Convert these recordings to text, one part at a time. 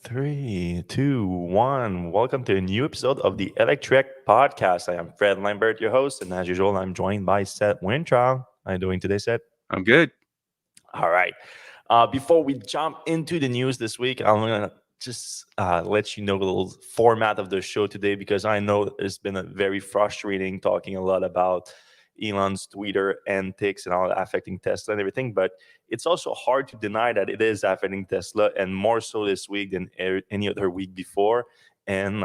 Three, two, one. Welcome to a new episode of the Electrek podcast. I am Fred Lambert, your host, and as usual, I'm joined by Seth Wintrow. How are you doing today, Seth? I'm good. All right. Before we jump into the news this week, I'm gonna just let you know the little format of the show today because I know it's been a very frustrating talking a lot about Elon's Twitter antics and all that affecting Tesla and everything. But it's also hard to deny that it is affecting Tesla, and more so this week than any other week before. And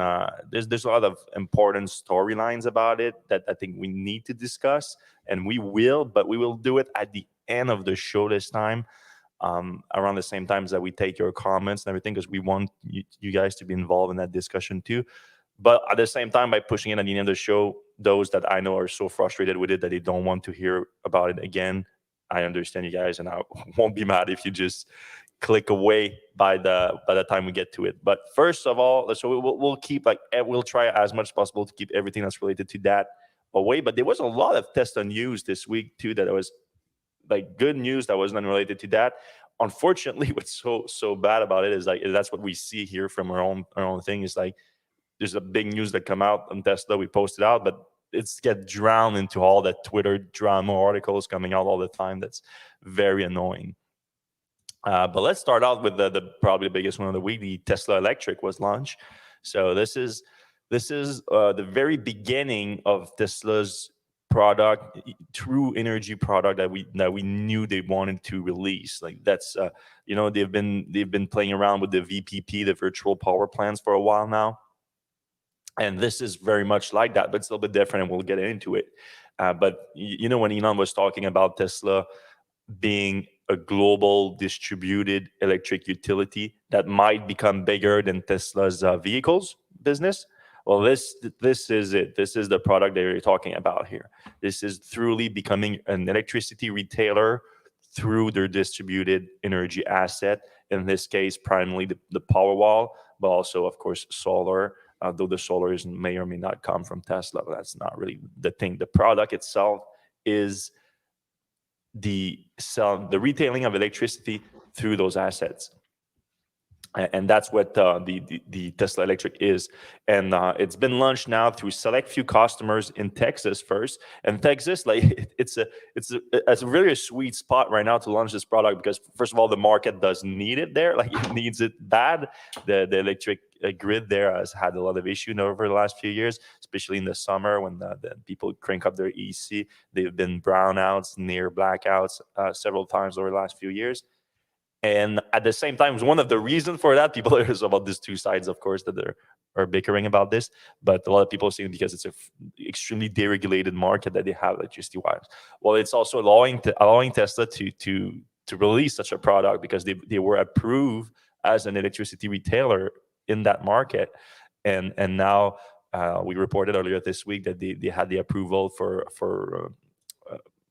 there's a lot of important storylines about it that I think we need to discuss, and we will, but we will do it at the end of the show this time, around the same times that we take your comments and everything, because we want you guys to be involved in that discussion too. But at the same time, by pushing it at the end of the show, those that I know are so frustrated with it that they don't want to hear about it again, I understand you guys, and I won't be mad if you just click away by the time we get to it. But first of all, so we'll keep we'll try as much as possible to keep everything that's related to that away. But there was a lot of Tesla news this week too that was like good news that wasn't unrelated to that. Unfortunately, what's so bad about it is like that's what we see here from our own thing is like there's a big news that come out on Tesla. We posted out, but it's get drowned into all that Twitter drama articles coming out all the time. That's very annoying. But let's start out with the probably the biggest one of the week. The Tesla Electric was launched. So this is the very beginning of Tesla's product, true energy product that we knew they wanted to release. Like that's they've been playing around with the VPP, the virtual power plants, for a while now, and this is very much like that, but it's a little bit different, and we'll get into it. But when Elon was talking about Tesla being a global distributed electric utility that might become bigger than Tesla's vehicles business. Well, this is it. This is the product that you're talking about here. This is truly becoming an electricity retailer through their distributed energy asset. In this case, primarily the power wall, but also, of course, solar. Though the solar may or may not come from Tesla, but that's not really the thing. The product itself is the retailing of electricity through those assets, and that's what the Tesla Electric is. And it's been launched now through select few customers in Texas first. And Texas, like it's really a sweet spot right now to launch this product because first of all, the market does need it there, like it needs it bad. The electric grid there has had a lot of issues over the last few years, especially in the summer when the people crank up their EC. They've been brownouts, near blackouts several times over the last few years. And at the same time, one of the reasons for that, people there's about these two sides, of course, that are bickering about this. But a lot of people are saying because it's a extremely deregulated market that they have electricity wise. Well, it's also allowing Tesla to release such a product because they were approved as an electricity retailer in that market, and now we reported earlier this week that they had the approval for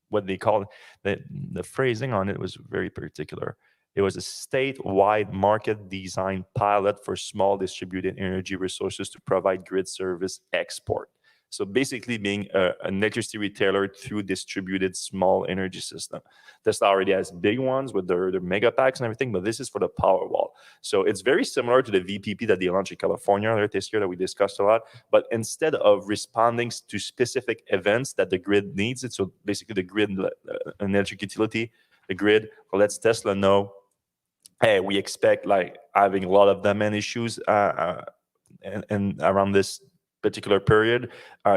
what they call the phrasing on it was very particular. It was a statewide market design pilot for small distributed energy resources to provide grid service export. So basically being an electricity retailer through distributed small energy system. Tesla already has big ones with their mega packs and everything, but this is for the power wall. So it's very similar to the VPP that they launched in California earlier this year that we discussed a lot. But instead of responding to specific events that the grid needs it, so basically the grid, an electric utility, the grid lets Tesla know, hey, we expect like having a lot of demand issues and around this particular period.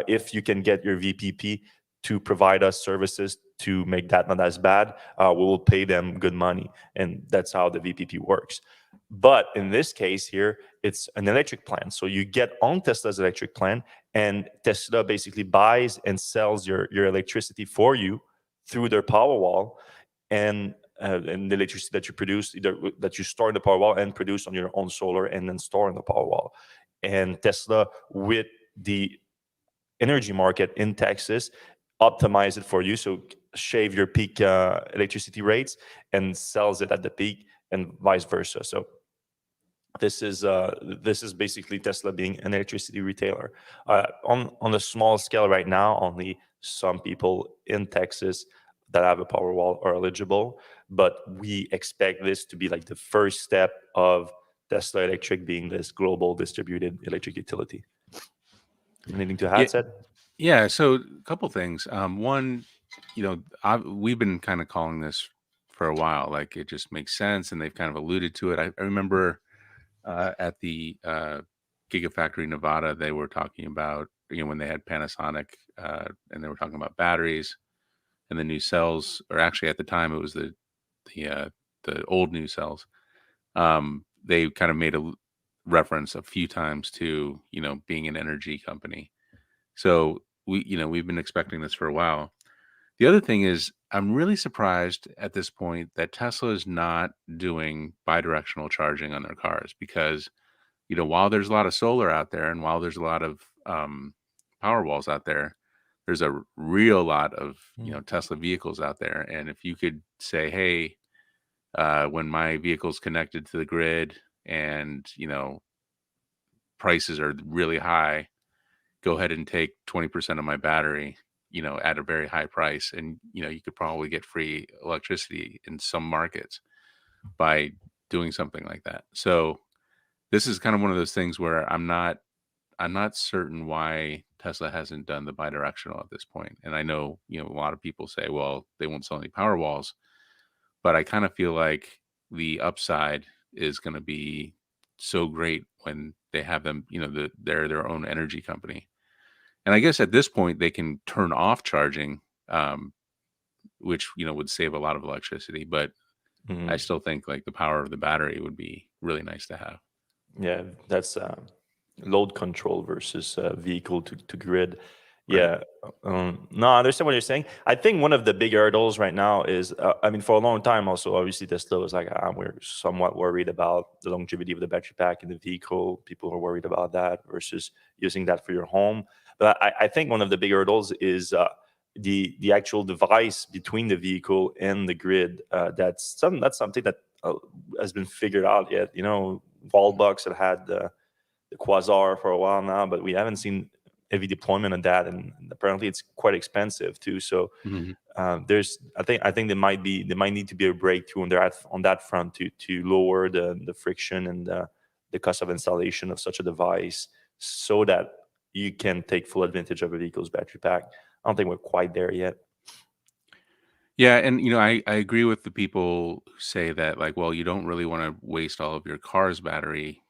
If you can get your VPP to provide us services to make that not as bad, we will pay them good money, and that's how the VPP works. But in this case here, it's an electric plan. So you get on Tesla's electric plan, and Tesla basically buys and sells your electricity for you through their power wall, and the electricity that you produce, either that you store in the power wall and produce on your own solar and then store in the power wall. And Tesla, with the energy market in Texas, optimize it for you. So shave your peak electricity rates and sells it at the peak and vice versa. So this is basically Tesla being an electricity retailer. On a small scale right now, only some people in Texas that have a power wall are eligible, but we expect this to be like the first step of Tesla Electric being this global distributed electric utility. Anything to Yeah, add, Seth? yeah. So a couple things. One, we've been kind of calling this for a while. Like it just makes sense, and they've kind of alluded to it. I remember at the Gigafactory Nevada, they were talking about when they had Panasonic, and they were talking about batteries and the new cells. Or actually, at the time, it was the uh, the old new cells. They kind of made a reference a few times to being an energy company. So we've been expecting this for a while. The other thing is, I'm really surprised at this point that Tesla is not doing bidirectional charging on their cars because, while there's a lot of solar out there and while there's a lot of power walls out there, there's a real lot of, Tesla vehicles out there. And if you could say, hey, when my vehicle's connected to the grid and, prices are really high, go ahead and take 20% of my battery, at a very high price. And, you could probably get free electricity in some markets by doing something like that. So this is kind of one of those things where I'm not certain why Tesla hasn't done the bidirectional at this point. And I know, a lot of people say, well, they won't sell any power walls, but I kind of feel like the upside is going to be so great when they have them, they're their own energy company. And I guess at this point they can turn off charging, which would save a lot of electricity. But I Hmm. still think like the power of the battery would be really nice to have. Yeah, that's load control versus vehicle to grid. Right. Yeah, no, I understand what you're saying. I think one of the big hurdles right now is, I mean, for a long time, also, obviously, Tesla was like, we're somewhat worried about the longevity of the battery pack in the vehicle. People are worried about that versus using that for your home. But I think one of the big hurdles is the actual device between the vehicle and the grid. That's something that has been figured out yet. Wallbox have had the Quasar for a while now, but we haven't seen heavy deployment of that, and apparently it's quite expensive too. So Mhm. I think there might need to be a breakthrough on that front to lower the friction and the cost of installation of such a device, so that you can take full advantage of a vehicle's battery pack. I don't think we're quite there yet. Yeah, and I agree with the people who say that like, well, you don't really want to waste all of your car's battery,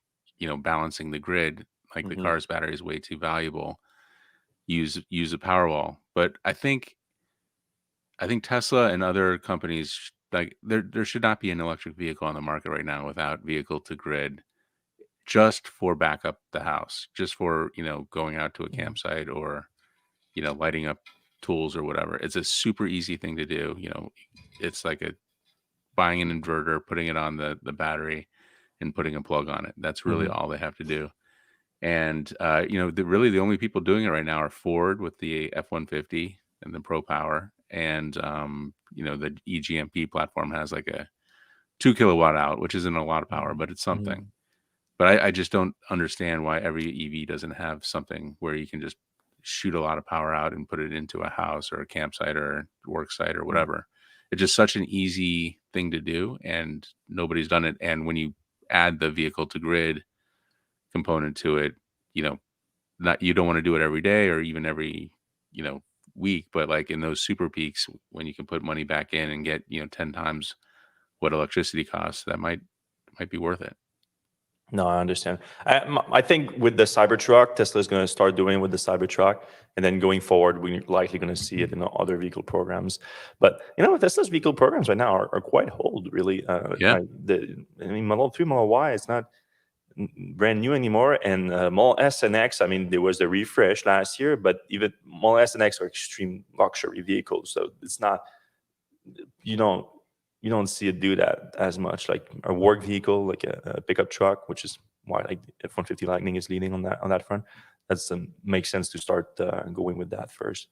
balancing the grid. Like the Hmm. car's battery is way too valuable. Use a Powerwall. But I think Tesla and other companies like there should not be an electric vehicle on the market right now without vehicle to grid just for backup the house, just for, going out to a campsite or, lighting up tools or whatever. It's a super easy thing to do. It's like buying an inverter, putting it on the battery and putting a plug on it. That's really Hmm. all they have to do. And really the only people doing it right now are Ford with the F-150 and the Pro Power, and the EGMP platform has like a 2 kilowatt out, which isn't a lot of power, but it's something. Hmm. But I just don't understand why every EV doesn't have something where you can just shoot a lot of power out and put it into a house or a campsite or a work site or whatever. It's just such an easy thing to do, and nobody's done it. And when you add the vehicle to grid component to it, you know, not you don't want to do it every day or even every, you know, week, but like in those super peaks when you can put money back in and get, 10 times what electricity costs, that might be worth it. No, I understand. I think with the Cybertruck, Tesla is going to start doing it with the Cybertruck, and then going forward, we're likely going to see it in other vehicle programs. But Tesla's vehicle programs right now are quite old, really. Yeah. I mean, Model 3, Model Y, it's not brand new anymore, and Model S and X. I mean, there was the refresh last year, but even Model S and X are extreme luxury vehicles, so it's not you don't you don't see it do that as much. Like a work vehicle, like a pickup truck, which is why like F-150 Lightning is leading on that front. That's makes sense to start going with that first.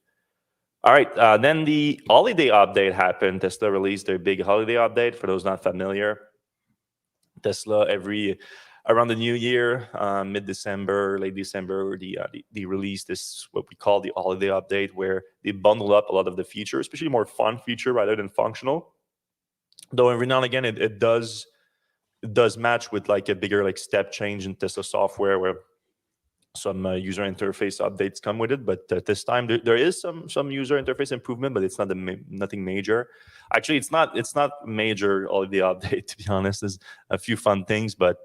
All right, then the holiday update happened. Tesla released their big holiday update. For those not familiar, Tesla every around the new year, mid-December, late December, they release this what we call the holiday update, where they bundle up a lot of the features, especially more fun feature rather than functional. Though every now and again it does it does match with like a bigger like step change in Tesla software, where some user interface updates come with it. But this time there is some user interface improvement, but it's not nothing major. Actually, it's not major, all of the update, to be honest. There's a few fun things, but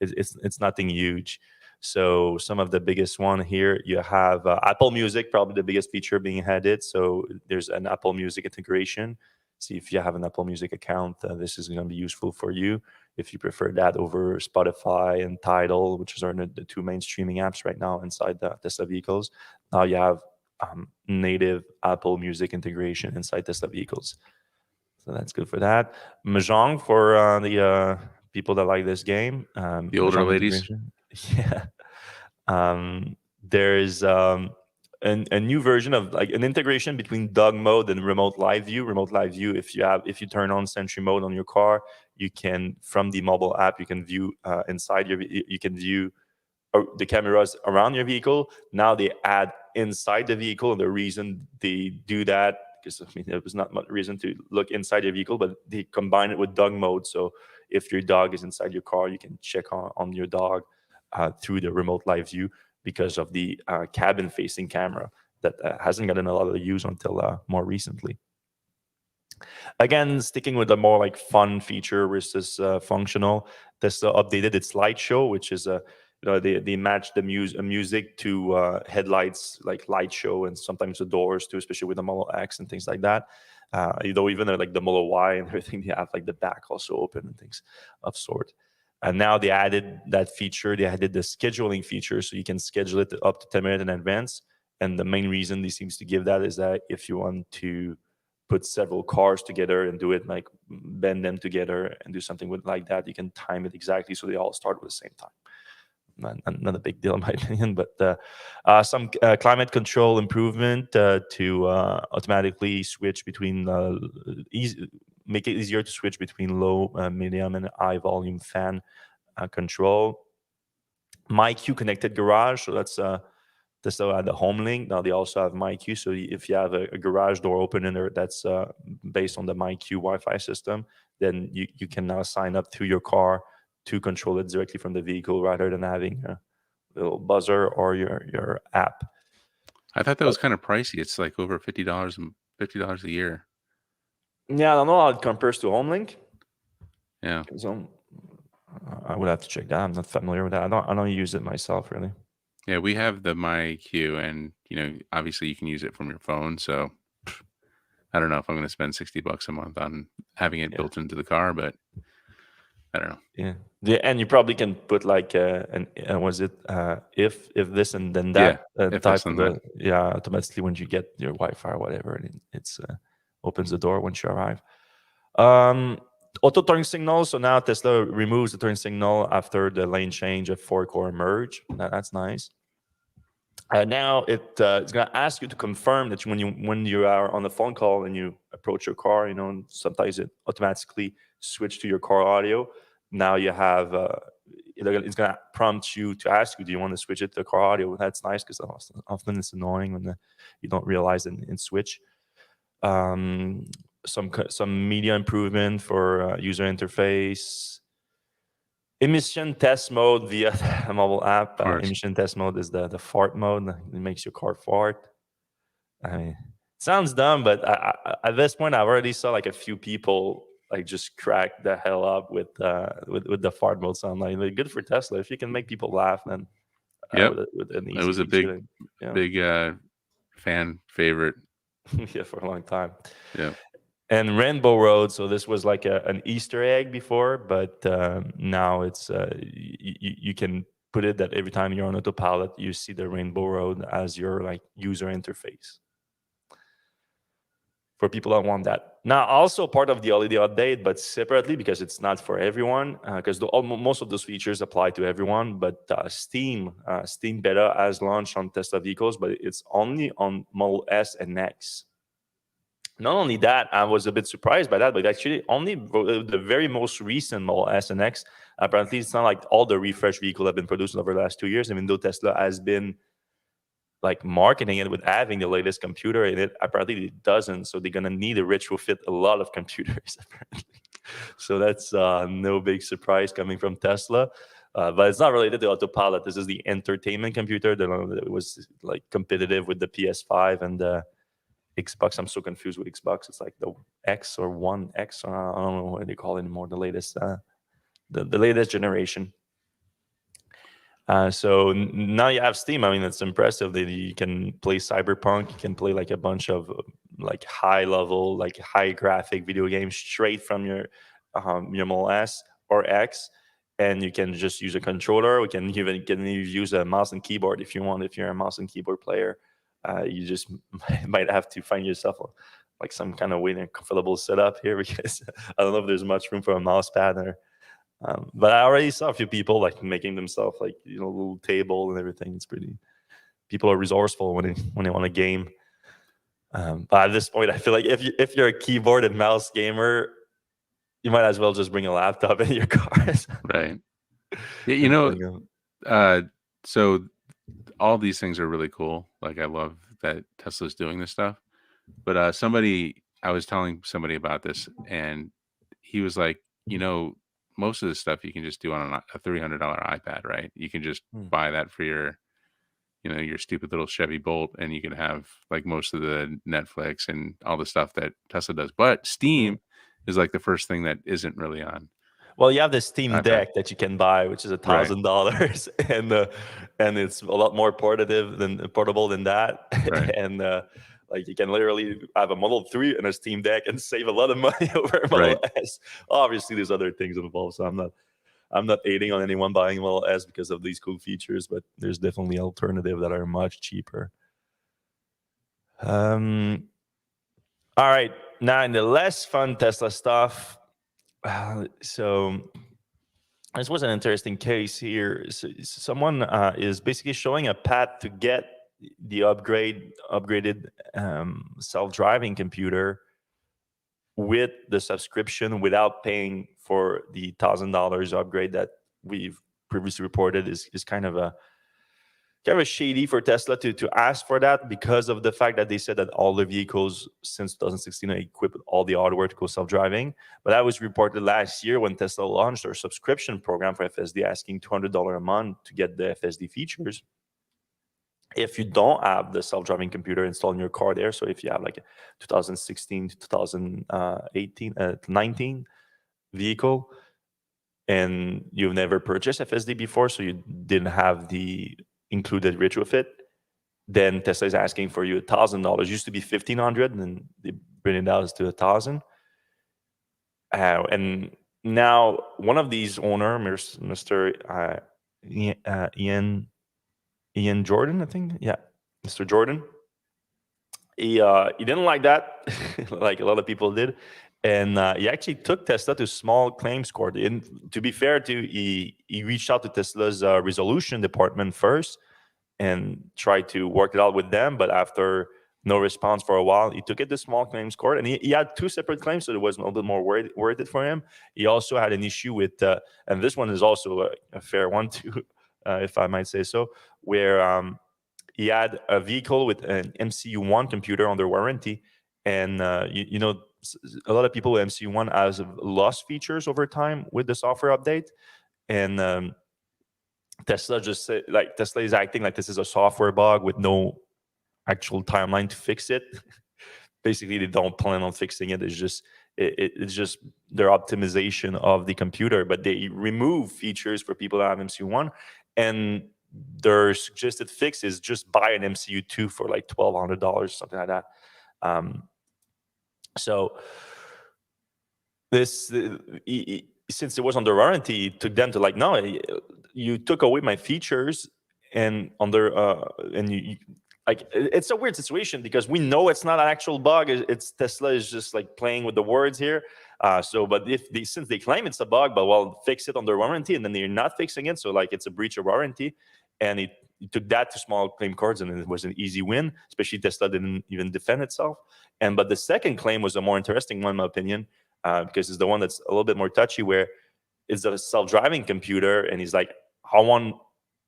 it's nothing huge. So some of the biggest one here, you have Apple Music, probably the biggest feature being added. So there's an Apple Music integration. See, if you have an Apple Music account, this is going to be useful for you if you prefer that over Spotify and Tidal, which are the two main streaming apps right now inside the Tesla vehicles. Now you have native Apple Music integration inside Tesla vehicles. So that's good for that. Mahjong for the people that like this game. The older Mahjong ladies. integration. Yeah. There's a new version of like an integration between dog mode and remote live view. Remote live view, if you turn on Sentry mode on your car, you can, from the mobile app, you can view inside you can view the cameras around your vehicle. Now they add inside the vehicle, and the reason they do that, because I mean there was not much reason to look inside your vehicle, but they combine it with dog mode. So if your dog is inside your car, you can check on your dog through the remote live view, because of the cabin facing camera that hasn't gotten a lot of use until more recently. Again, sticking with the more like fun feature versus functional, Tesla updated its light show, which is they match the music to headlights, like light show, and sometimes the doors too, especially with the Model X and things like that. Even like the Model Y and everything, they have like the back also open and things of sort. And now they added that feature. They added the scheduling feature, so you can schedule it up to 10 minutes in advance. And the main reason they seems to give that is that if you want to put several cars together and do it like bend them together and do something with like that, you can time it exactly so they all start at the same time. Not a big deal in my opinion, but some climate control improvement to automatically switch between make it easier to switch between low, medium, and high volume fan control. MyQ connected garage, so that's Tesla had the home link. Now they also have MyQ. So if you have a garage door opener that's based on the MyQ Wi-Fi system, then you can now sign up through your car to control it directly from the vehicle, rather than having a little buzzer or your app. I thought that was kind of pricey. It's like over $50 a year. Yeah, I don't know how it compares to HomeLink. Yeah. So I would have to check that. I'm not familiar with that. I don't use it myself, really. Yeah, we have the MyQ, and obviously you can use it from your phone. So I don't know if I'm going to spend $60 a month on having it built into the car, but I don't know. Yeah, and you probably can put like was it if this and then that type of automatically when you get your Wi-Fi or whatever, and it's opens the door once you arrive. Auto turn signal. So now Tesla removes the turn signal after the lane change of four-core merge. That's nice. Now it's going to ask you to confirm that when you are on a phone call and you approach your car, and sometimes it automatically switch to your car audio. Now you have it's going to prompt you to ask you, do you want to switch it to car audio? That's nice, because often it's annoying when you don't realize and switch. Some media improvement for user interface. Emission test mode via a mobile app. Emission test mode is the fart mode. It makes your car fart. I mean, it sounds dumb, but at this point, I've already saw like a few people like just crack the hell up with the fart mode sound. Like good for Tesla. If you can make people laugh, then with an easy it was a big fan favorite. Yeah, for a long time. Yeah. And Rainbow Road, so this was like an Easter egg before, but now it's you can put it that every time you're on autopilot, you see the Rainbow Road as your like user interface. For people that want that. Now, also part of the holiday update, but separately, because it's not for everyone, because most of those features apply to everyone, but Steam Beta has launched on Tesla vehicles, but it's only on Model S and X. Not only that, I was a bit surprised by that, but actually only the very most recent Model S and X. Apparently, it's not like all the refresh vehicles have been produced over the last 2 years, even though Tesla has been like marketing it with having the latest computer in it. Apparently, it doesn't. So they're going to need to retrofit a lot of computers, apparently. So that's no big surprise coming from Tesla. But it's not related to autopilot. This is the entertainment computer that was like competitive with the PS5 and the Xbox. I'm so confused with Xbox. It's like the X or One X. Or I don't know what they call it anymore. The latest, the latest generation. So now you have Steam. I mean, it's impressive that you can play Cyberpunk. You can play like a bunch of like high level, like high graphic video games straight from your MOS or X, and you can just use a controller. We can use a mouse and keyboard if you want. If you're a mouse and keyboard player, you just might have to find yourself like some kind of way and comfortable setup here because I don't know if there's much room for a mouse pad or. But I already saw a few people like making themselves like a little table and everything. It's pretty. People are resourceful when they want a game. But at this point, I feel like if you're a keyboard and mouse gamer, you might as well just bring a laptop in your car. Right. So all these things are really cool. Like I love that Tesla's doing this stuff. But I was telling somebody about this, and he was like, most of this stuff you can just do on a $300 iPad, right? You can just buy that for your stupid little Chevy Bolt, and you can have like most of the Netflix and all the stuff that Tesla does. But Steam is like the first thing that isn't really on. Well, you have the Steam iPad. Deck that you can buy, which is $1,000, and it's a lot more portable than that, Right. and like you can literally have a Model 3 and a Steam Deck and save a lot of money over a Model S. Obviously, there's other things involved, so I'm not aiding on anyone buying a Model S because of these cool features, but there's definitely alternatives that are much cheaper. All right, now in the less fun Tesla stuff. So this was an interesting case here. So someone is basically showing a path to get the upgraded self-driving computer with the subscription without paying for the $1,000 upgrade that we've previously reported is kind of a shady for Tesla to ask for that because of the fact that they said that all the vehicles since 2016 are equipped with all the hardware to go self-driving. But that was reported last year when Tesla launched their subscription program for FSD, asking $200 a month to get the FSD features. If you don't have the self-driving computer installed in your car there, so if you have like a 2016 to 2018, 19 vehicle, and you've never purchased FSD before, so you didn't have the included retrofit, then Tesla is asking for you $1,000. Used to be $1,500, and then they bring it down to $1,000. And now one of these owners, Mr. Ian Jordan, I think, yeah, Mr. Jordan. He didn't like that, like a lot of people did, and he actually took Tesla to small claims court. And to be fair, he reached out to Tesla's resolution department first and tried to work it out with them. But after no response for a while, he took it to small claims court, and he had two separate claims, so it was a little bit more worth it for him. He also had an issue with, and this one is also a fair one too, if I might say so, where he had a vehicle with an MCU1 computer under warranty, and a lot of people with MCU1 has lost features over time with the software update, and Tesla is acting like this is a software bug with no actual timeline to fix it. Basically, they don't plan on fixing it. It's just their optimization of the computer, but they remove features for people that have MCU1, and their suggested fix is just buy an MCU2 for like $1,200, something like that. So this, since it was under warranty, it took them to like, no, you took away my features, and you like, it's a weird situation because we know it's not an actual bug. It's Tesla is just like playing with the words here. But since they claim it's a bug, but well, fix it under warranty, and then they're not fixing it, so like it's a breach of warranty, and it took that to small claim courts, and it was an easy win. Especially Tesla didn't even defend itself. But the second claim was a more interesting one, in my opinion, because it's the one that's a little bit more touchy, where it's a self-driving computer, and he's like, I want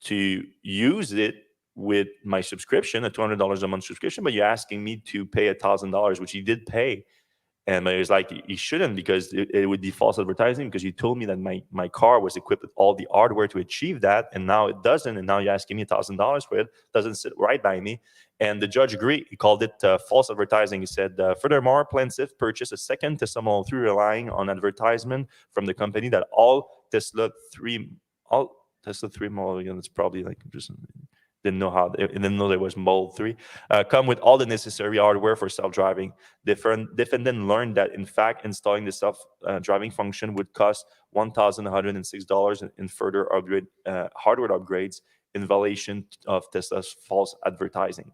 to use it with my subscription, a $200 a month subscription, but you're asking me to pay $1,000, which he did pay. And he was like, he shouldn't, because it would be false advertising, because you told me that my car was equipped with all the hardware to achieve that, and now it doesn't, and now you're asking me $1,000 for it. Doesn't sit right by me. And the judge agreed. He called it false advertising. He said, furthermore, plaintiff purchased a second Tesla Model 3 relying on advertisement from the company that all Tesla 3 model units, probably like just didn't know there was Model 3, come with all the necessary hardware for self-driving. Defendant learned that, in fact, installing the self-driving function would cost $1,106 in further hardware upgrades, in violation of Tesla's false advertising.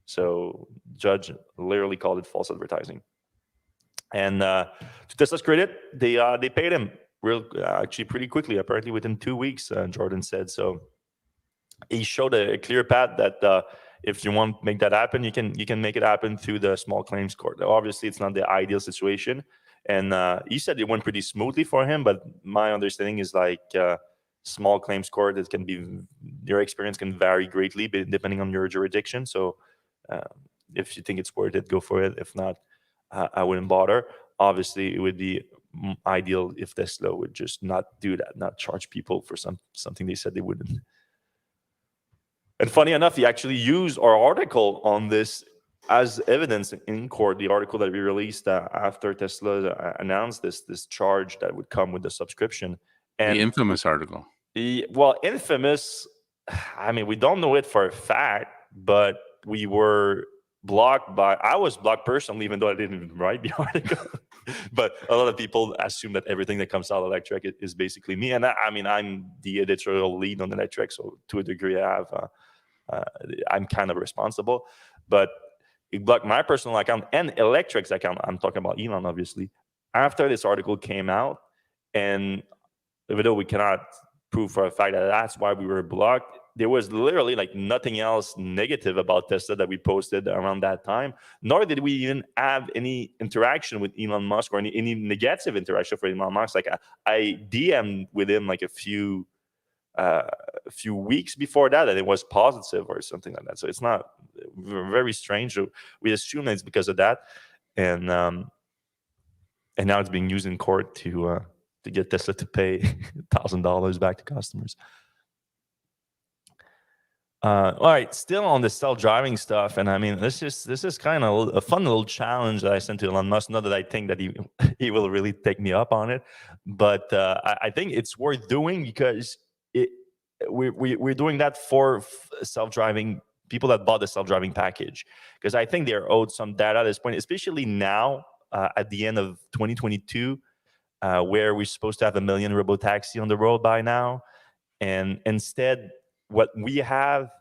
So judge literally called it false advertising. And to Tesla's credit, they paid him actually pretty quickly, apparently within 2 weeks, Jordan said. So he showed a clear path that if you want to make that happen, you can make it happen through the small claims court. Obviously, it's not the ideal situation, and he said it went pretty smoothly for him. But my understanding is like small claims court, it can be, your experience can vary greatly depending on your jurisdiction. So if you think it's worth it, go for it. If not, I wouldn't bother. Obviously, it would be ideal if Tesla would just not do that, not charge people for something they said they wouldn't. And funny enough, he actually used our article on this as evidence in court, the article that we released after Tesla announced this charge that would come with the subscription. And the infamous article. Infamous, I mean, we don't know it for a fact, but we were blocked I was blocked personally, even though I didn't even write the article. But a lot of people assume that everything that comes out of Electrek is basically me. And I mean, I'm the editorial lead on Electrek, so to a degree, I'm kind of responsible. But it blocked my personal account and Electrek's account. I'm talking about Elon, obviously, after this article came out. And even though we cannot prove for a fact that that's why we were blocked, there was literally like nothing else negative about Tesla that we posted around that time, nor did we even have any interaction with Elon Musk or any negative interaction for Elon Musk. Like I DM'd with him like a few weeks before that, and it was positive or something like that. So it's not very strange. So we assume that it's because of that, and now it's being used in court to get Tesla to pay $1,000 back to customers. All right, still on the self-driving stuff, and I mean, this is kind of a fun little challenge that I sent to Elon Musk. Not that I think that he will really take me up on it, but I think it's worth doing, because we're doing that for self-driving people that bought the self-driving package, because I think they're owed some data at this point, especially now at the end of 2022, where we're supposed to have 1 million robotaxi on the road by now, and instead, what we have,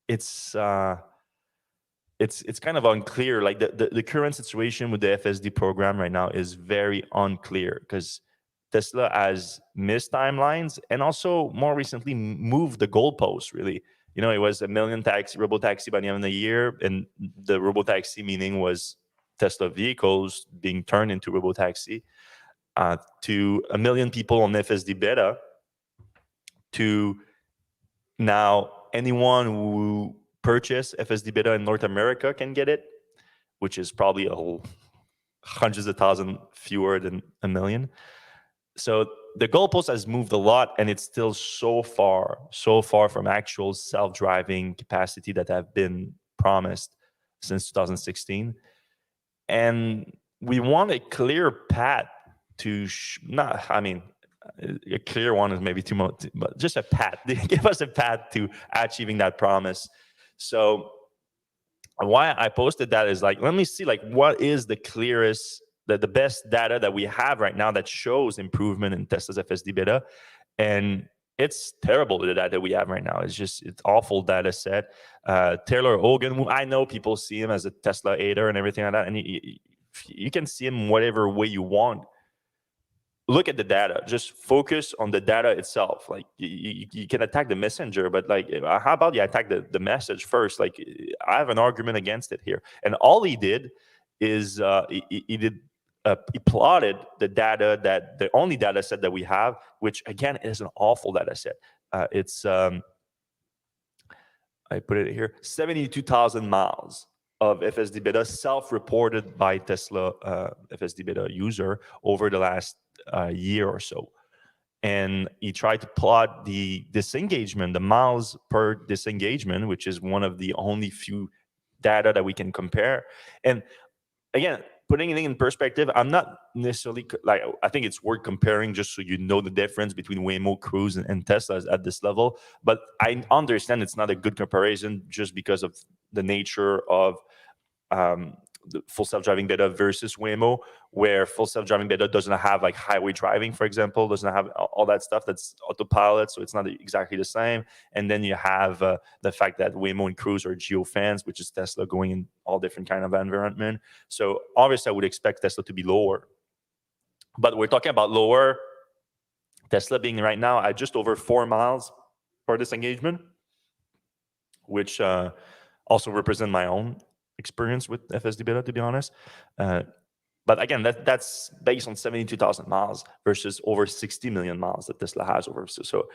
it's kind of unclear. Like the current situation with the FSD program right now is very unclear, because Tesla has missed timelines and also more recently moved the goalposts. Really, it was 1 million robotaxi by the end of the year, and the robotaxi meaning was Tesla vehicles being turned into robotaxi, to 1 million people on FSD beta, to now anyone who purchased FSD beta in North America can get it, which is probably hundreds of thousands fewer than 1 million. So the goalpost has moved a lot, and it's still so far from actual self-driving capacity that have been promised since 2016. And we want a clear path to a clear one is maybe too much, but just a path. Give us a path to achieving that promise. So why I posted that is like, let me see, like, what is the clearest, the best data that we have right now that shows improvement in Tesla's FSD beta. And it's terrible, the data we have right now. It's awful data set. Taylor Hogan, who I know people see him as a Tesla hater and everything like that, and you can see him whatever way you want. Look at the data. Just focus on the data itself. Like you can attack the messenger, but like, how about you attack the message first? Like, I have an argument against it here. And all he did is he plotted the data, that the only data set that we have, which again is an awful data set. It's I put it here, 72,000 miles of FSD beta self-reported by Tesla FSD beta user over the last year or so. And he tried to plot the disengagement, the miles per disengagement, which is one of the only few data that we can compare. And again, putting it in perspective, I'm not necessarily like, I think it's worth comparing just so you know the difference between Waymo, Cruise, and Tesla at this level. But I understand it's not a good comparison just because of the nature of the full self-driving beta versus Waymo, where full self-driving beta doesn't have like highway driving, for example, doesn't have all that stuff that's autopilot, so it's not exactly the same. And then you have the fact that Waymo and Cruise are geofence, which is Tesla going in all different kind of environment. So obviously I would expect Tesla to be lower, but we're talking about lower, Tesla being right now at just over 4 miles per disengagement, which also represent my own experience with FSD beta, to be honest. But again, that's based on 72,000 miles versus over 60 million miles that Tesla has over. So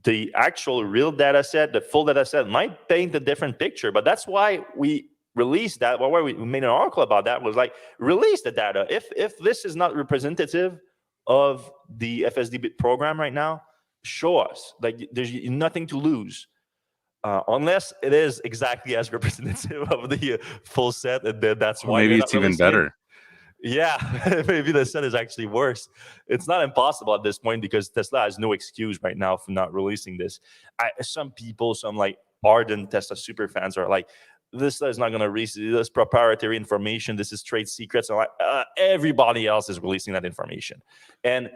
the actual real data set, the full data set, might paint a different picture. But that's why we released that. Why we made an article about that was like, release the data. If this is not representative of the FSD program right now, show us. Like, there's nothing to lose. Unless it is exactly as representative of the full set, and then that's why maybe you're it's not even releasing it. better. Yeah, maybe the set is actually worse. It's not impossible at this point because Tesla has no excuse right now for not releasing this. Some people, some like ardent Tesla super fans are like, this is not going to release this proprietary information. This is trade secrets. And like, everybody else is releasing that information. And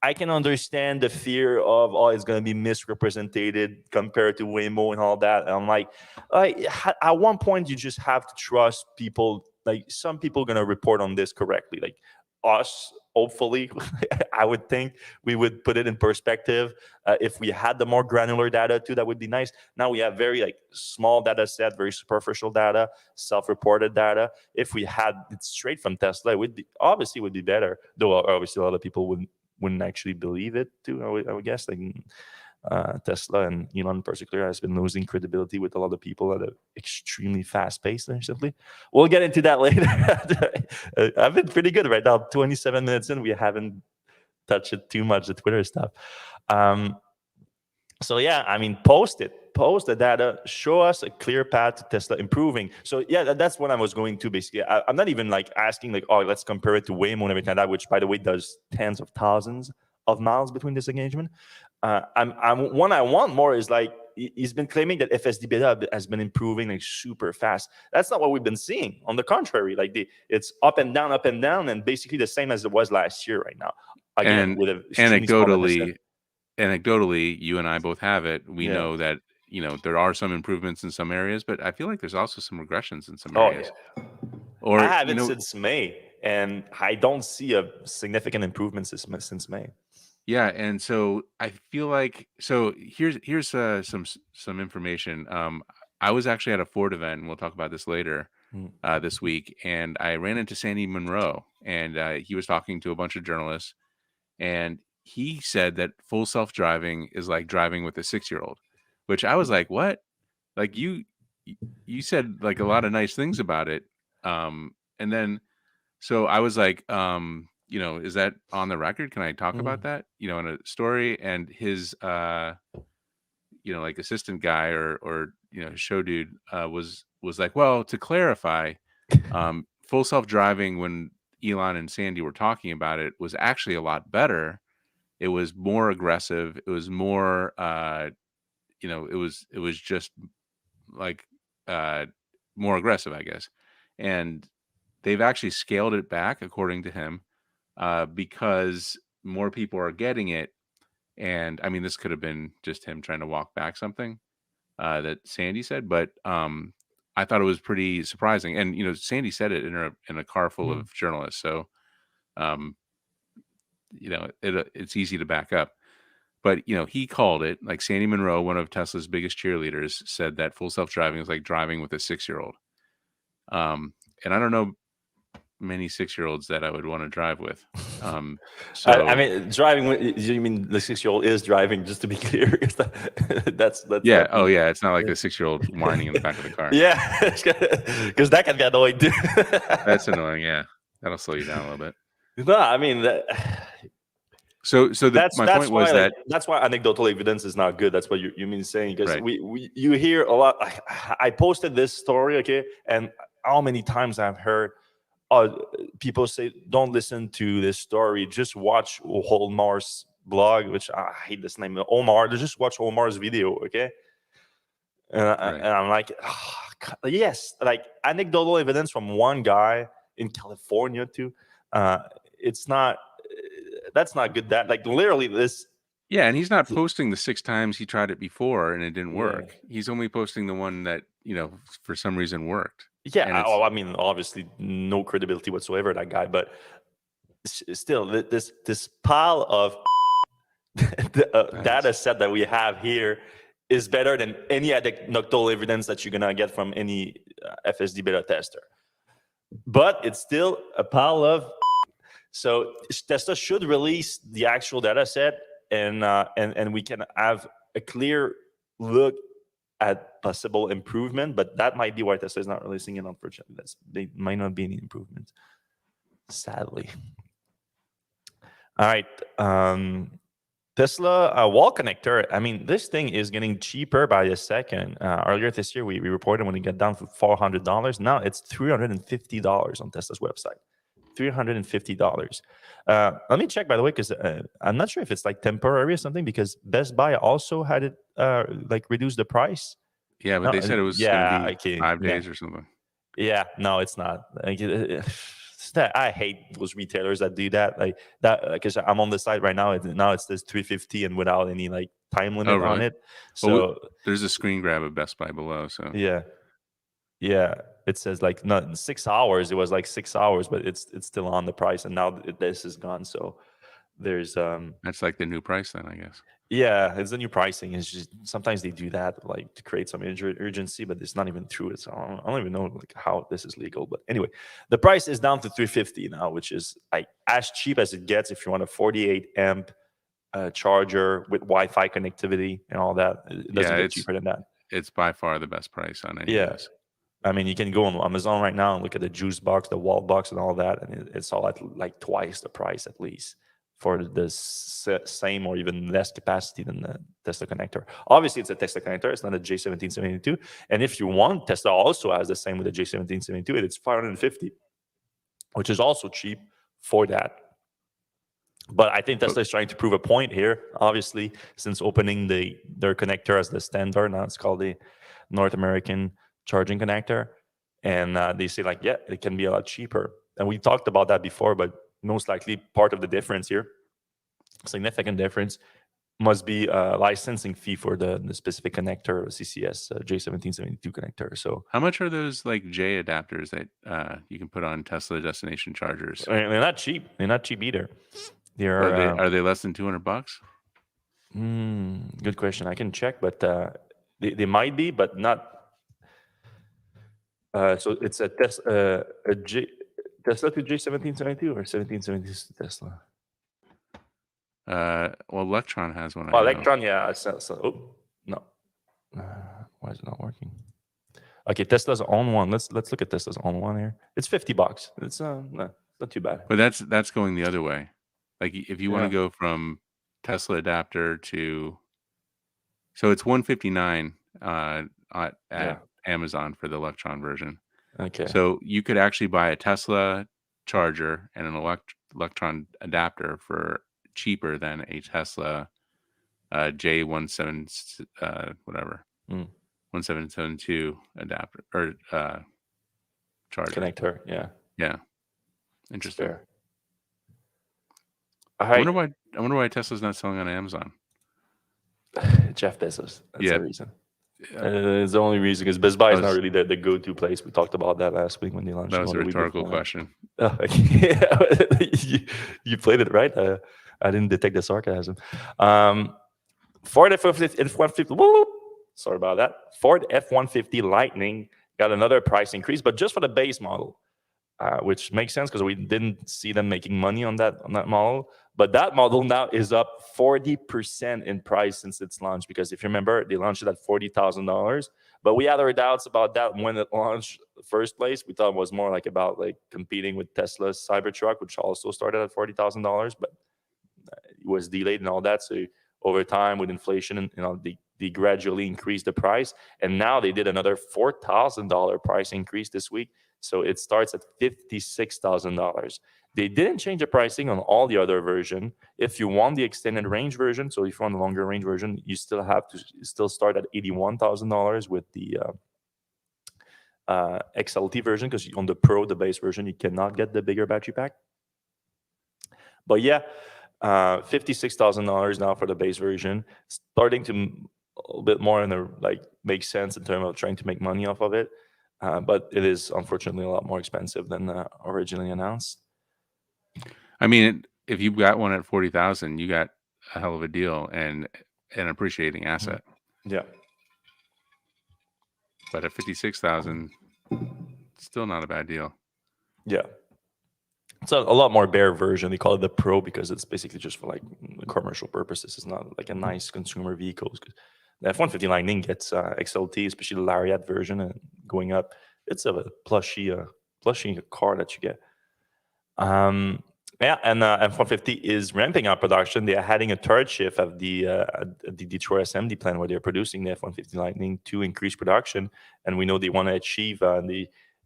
I can understand the fear of, oh, it's going to be misrepresented compared to Waymo and all that. And I'm like, at one point, you just have to trust people. Like, some people are going to report on this correctly. Like us, hopefully, I would think we would put it in perspective. If we had the more granular data too, that would be nice. Now we have very like small data set, very superficial data, self-reported data. If we had it straight from Tesla, it would be obviously would be better. Though obviously a lot of people wouldn't actually believe it too. I would guess like Tesla and Elon in particular has been losing credibility with a lot of people at an extremely fast pace recently. We'll get into that later. I've been pretty good right now. 27 minutes in, we haven't touched it too much, the Twitter stuff. So yeah, I mean, post the data, show us a clear path to Tesla improving. So yeah, that's what I was going to basically. I'm not even like asking like, oh, let's compare it to Waymo and everything like that, which by the way does tens of thousands of miles between this engagement. What I want more is like, he's been claiming that FSD beta has been improving like super fast. That's not what we've been seeing. On the contrary, like it's up and down, and basically the same as it was last year right now. Again, And with a extremely small data set. anecdotally, you and I both have it. We Yeah. know that, there are some improvements in some areas, but I feel like there's also some regressions in some Oh areas. yeah. Or, I have it since May, and I don't see a significant improvement since May. yeah, and so I feel like, so here's some information. I was actually at a Ford event, and we'll talk about this later this week, and I ran into Sandy Monroe, and he was talking to a bunch of journalists, and he said that full self-driving is like driving with a 6-year-old, which I was like, what? Like you said like a lot of nice things about it. And then so I was like, is that on the record? Can I talk about that? In a story? And his like assistant guy or show dude was like, well, to clarify, full self-driving when Elon and Sandy were talking about it was actually a lot better. It was more aggressive. It was more it was just like more aggressive, I guess. And they've actually scaled it back, according to him, because more people are getting it. And I mean, this could have been just him trying to walk back something that Sandy said, but I thought it was pretty surprising. And Sandy said it in a car full of journalists, so it's easy to back up. But he called it, like Sandy Monroe, one of Tesla's biggest cheerleaders, said that full self-driving is like driving with a 6-year-old. And I don't know many 6-year-olds that I would want to drive with. I mean, driving. You mean the 6-year-old is driving? Just to be clear, that's yeah. not. Oh, yeah. It's not like the 6-year-old whining in the back of the car. Yeah, because that can get annoying too. That's annoying. Yeah, that'll slow you down a little bit. No, I mean So my point was that that's why anecdotal evidence is not good. That's what you mean saying, because right. you hear a lot. I posted this story, okay, and how many times I've heard people say, "Don't listen to this story. Just watch Omar's blog," which I hate this name, Omar. Just watch Omar's video, okay? Right. And I'm like, yes, like anecdotal evidence from one guy in California too. It's not. That's not good. That like literally this. Yeah, and he's not posting the 6 times he tried it before and it didn't Yeah. work. He's only posting the one that, for some reason worked. Yeah. And it's I mean, obviously, no credibility whatsoever, that guy. But still, this pile of data set that we have here is better than any anecdotal evidence that you're gonna get from any FSD beta tester. But it's still a pile of. So Tesla should release the actual data set, and we can have a clear look at possible improvement. But that might be why Tesla is not releasing it. Unfortunately, they might not be any improvements, sadly. All right, Tesla wall connector. I mean, this thing is getting cheaper by the second. Earlier this year, we reported when it got down to $400. Now it's $350 on Tesla's website. $350. Let me check, by the way, because I'm not sure if it's like temporary or something, because Best Buy also had it like reduce the price. Yeah, but they said it was going to be 5 days or something. Yeah, no, it's not. Like, I hate those retailers that do that. Like that, because I'm on the site right now. Now it says 350 and without any like time limit on it. So there's a screen grab of Best Buy below. So yeah, it says like not 6 hours. It was like 6 hours, but it's still on the price, and now this is gone. So there's that's like the new price then, I guess. Yeah, it's the new pricing. It's just sometimes they do that like to create some urgency, but it's not even true. So I don't even know like how this is legal. But anyway, the price is down to 350 now, which is like as cheap as it gets if you want a 48 amp charger with Wi-Fi connectivity and all that. It doesn't get cheaper than that. It's by far the best price on any of this. I mean, you can go on Amazon right now and look at the juice box, the wall box, and all that, and it's all at like twice the price at least for the same or even less capacity than the Tesla connector. Obviously, it's a Tesla connector. It's not a J1772. And if you want, Tesla also has the same with the J1772. And it's $550, which is also cheap for that. But I think Tesla is trying to prove a point here. Obviously, since opening their connector as the standard, now it's called the North American charging connector. And they say like, yeah, it can be a lot cheaper. And we talked about that before, but most likely part of the difference here, significant difference, must be a licensing fee for the specific connector, CCS J1772 connector. So how much are those like J adapters that you can put on Tesla destination chargers? They're not cheap. They're not cheap either. Are they less than $200? Good question. I can check, but they might be, but not. So it's a Tesla to J1772 or 1772 to Tesla. Well, Electron has one. Well, Electron, yeah. Oh no, why is it not working? Okay, Tesla's own one. Let's look at Tesla's own one here. It's $50. It's not too bad. But that's going the other way. Like if you want to go from Tesla adapter to, so it's $159 at Amazon for the Electron version. Okay. So you could actually buy a Tesla charger and an Electron adapter for cheaper than a Tesla J17 whatever 1772 adapter or charger connector. Yeah. Interesting. Fair. I wonder why Tesla's not selling on Amazon. Jeff Bezos. That's the reason. It's the only reason, because Best Buy is not really the go-to place. We talked about that last week when they launched. That was a rhetorical question. You played it right. I didn't detect the sarcasm. Ford F-150. Sorry about that. Ford F-150 Lightning got another price increase, but just for the base model. which makes sense because we didn't see them making money on that model. But that model now is up 40% in price since its launch. Because if you remember, they launched it at $40,000. But we had our doubts about that when it launched the first place. We thought it was more like about like competing with Tesla's Cybertruck, which also started at $40,000, but it was delayed and all that. So over time, with inflation, and they gradually increased the price, and now they did another $4,000 price increase this week. So it starts at $56,000. They didn't change the pricing on all the other version. If you want the extended range version, so if you want the longer range version, you still have to start at $81,000 with the XLT version, because on the Pro, the base version, you cannot get the bigger battery pack. But yeah, $56,000 now for the base version, starting to a little bit more in the like make sense in terms of trying to make money off of it. But it is unfortunately a lot more expensive than originally announced. I mean, if you got one at 40,000, you got a hell of a deal and an appreciating asset. Yeah. But at 56,000, still not a bad deal. Yeah. It's a lot more bare version. They call it the Pro because it's basically just for like commercial purposes. It's not like a nice consumer vehicle. The F-150 Lightning gets XLT, especially the Lariat version, and going up, it's a plushy car that you get. Yeah, and F-150 is ramping up production. They are adding a third shift of the Detroit assembly plant where they're producing the F-150 Lightning to increase production. And we know they want to achieve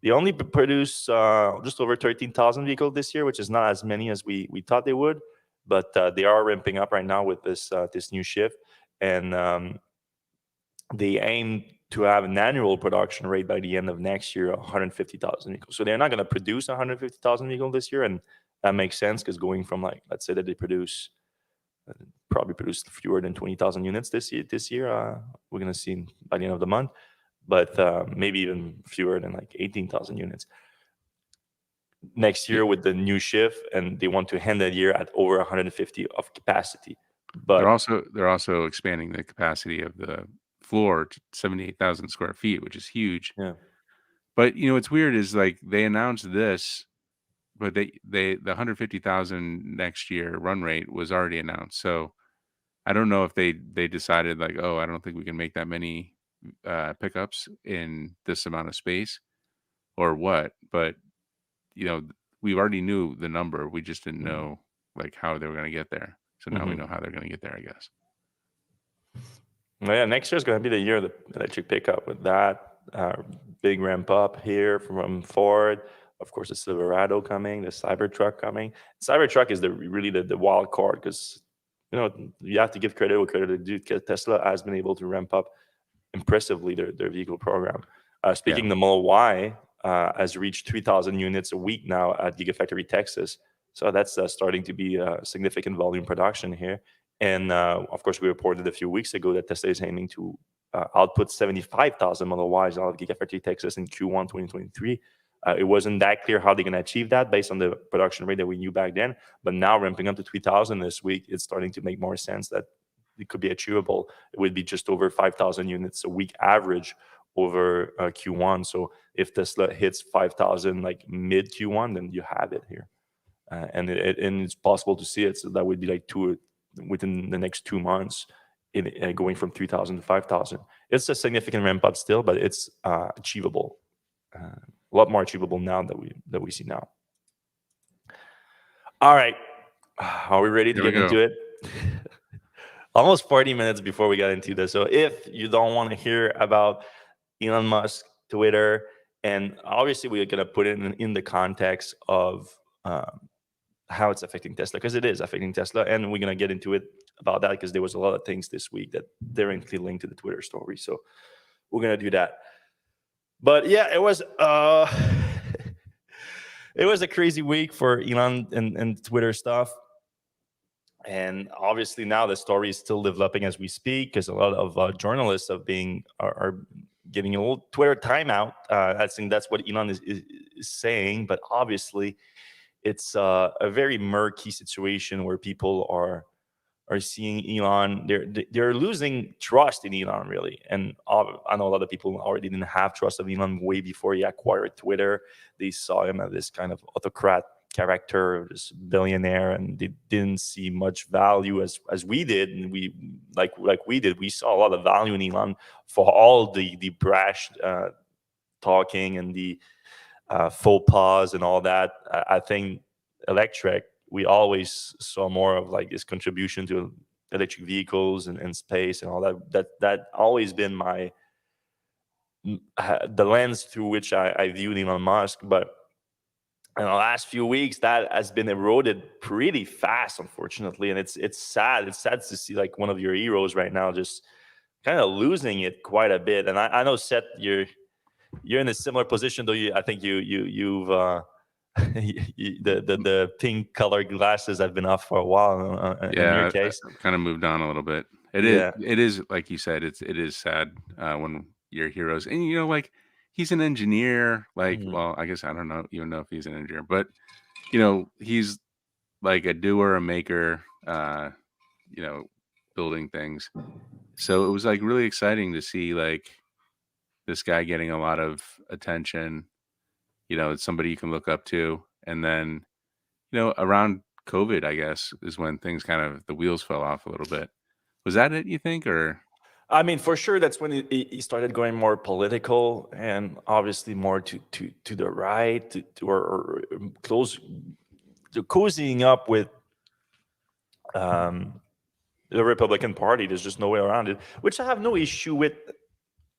they only produce just over 13,000 vehicles this year, which is not as many as we thought they would. But they are ramping up right now with this new shift, and they aim to have an annual production rate by the end of next year, 150,000 vehicles. So they're not going to produce 150,000 vehicles this year, and that makes sense because going from like, let's say that they probably produce fewer than 20,000 units this year. We're going to see by the end of the month, but maybe even fewer than like 18,000 units next year with the new shift, and they want to end that year at over 150 of capacity. But they're also expanding the capacity of the floor to 78,000 square feet, which is huge. Yeah. But what's weird is like they announced this, but the 150,000 next year run rate was already announced. So I don't know if they decided like, oh, I don't think we can make that many pickups in this amount of space or what. But we already knew the number. We just didn't know like how they were going to get there. So now we know how they're going to get there, I guess. Well, yeah, next year is going to be the year of the electric pickup with that big ramp up here from Ford. Of course, the Silverado coming, the Cybertruck coming. Cybertruck is really the wild card because you have to give credit where credit is due. Tesla has been able to ramp up impressively their vehicle program. Speaking, the Model Y has reached 3,000 units a week now at Gigafactory Texas. So that's starting to be a significant volume production here. And of course, we reported a few weeks ago that Tesla is aiming to output 75,000 Model Ys out of Gigafactory Texas in Q1 2023. It wasn't that clear how they're going to achieve that based on the production rate that we knew back then. But now ramping up to 3,000 this week, it's starting to make more sense that it could be achievable. It would be just over 5,000 units a week average over Q1. So if Tesla hits 5,000 like mid Q1, then you have it here. And it's possible to see it. So that would be like within the next 2 months, going from 3,000 to 5,000. It's a significant ramp up still, but it's achievable. A lot more achievable now that we see now. All right, are we ready to get into it? Almost 40 minutes before we got into this. So if you don't want to hear about Elon Musk, Twitter, and obviously we're going to put it in the context of how it's affecting Tesla, because it is affecting Tesla, and we're going to get into it about that because there was a lot of things this week that directly linked to the Twitter story. So we're going to do that. But yeah, it was it was a crazy week for Elon and Twitter stuff. And obviously now the story is still developing as we speak because a lot of journalists are giving a little Twitter timeout. I think that's what Elon is saying. But obviously it's a very murky situation where people are are seeing Elon. They're losing trust in Elon, really. And I know a lot of people already didn't have trust of Elon way before he acquired Twitter. They saw him as this kind of autocrat character, this billionaire, and they didn't see much value as we did. And we we did. We saw a lot of value in Elon for all the brash talking and the faux pas and all that. I think Electrek, we always saw more of like his contribution to electric vehicles and space and all that. That always been my the lens through which I viewed Elon Musk. But in the last few weeks, that has been eroded pretty fast, unfortunately, and it's sad. It's sad to see like one of your heroes right now just kind of losing it quite a bit. And I know, Seth, you're in a similar position, though. I think you've the pink colored glasses have been off for a while. In your case, I've kind of moved on a little bit. yeah. It is like you said, it is sad when your heroes, and you know, like he's an engineer. Like, Mhm. well, I guess I don't know even know if he's an engineer, but you know, he's like a doer, a maker. You know, building things. So it was like really exciting to see like this guy getting a lot of attention. You know, it's somebody you can look up to, and then you know, around COVID, I guess, is when things kind of the wheels fell off a little bit. Was that it, you think, or I mean, for sure, that's when he started going more political and obviously more to the right, or close to cozying up with um, the Republican Party. There's just no way around it, which I have no issue with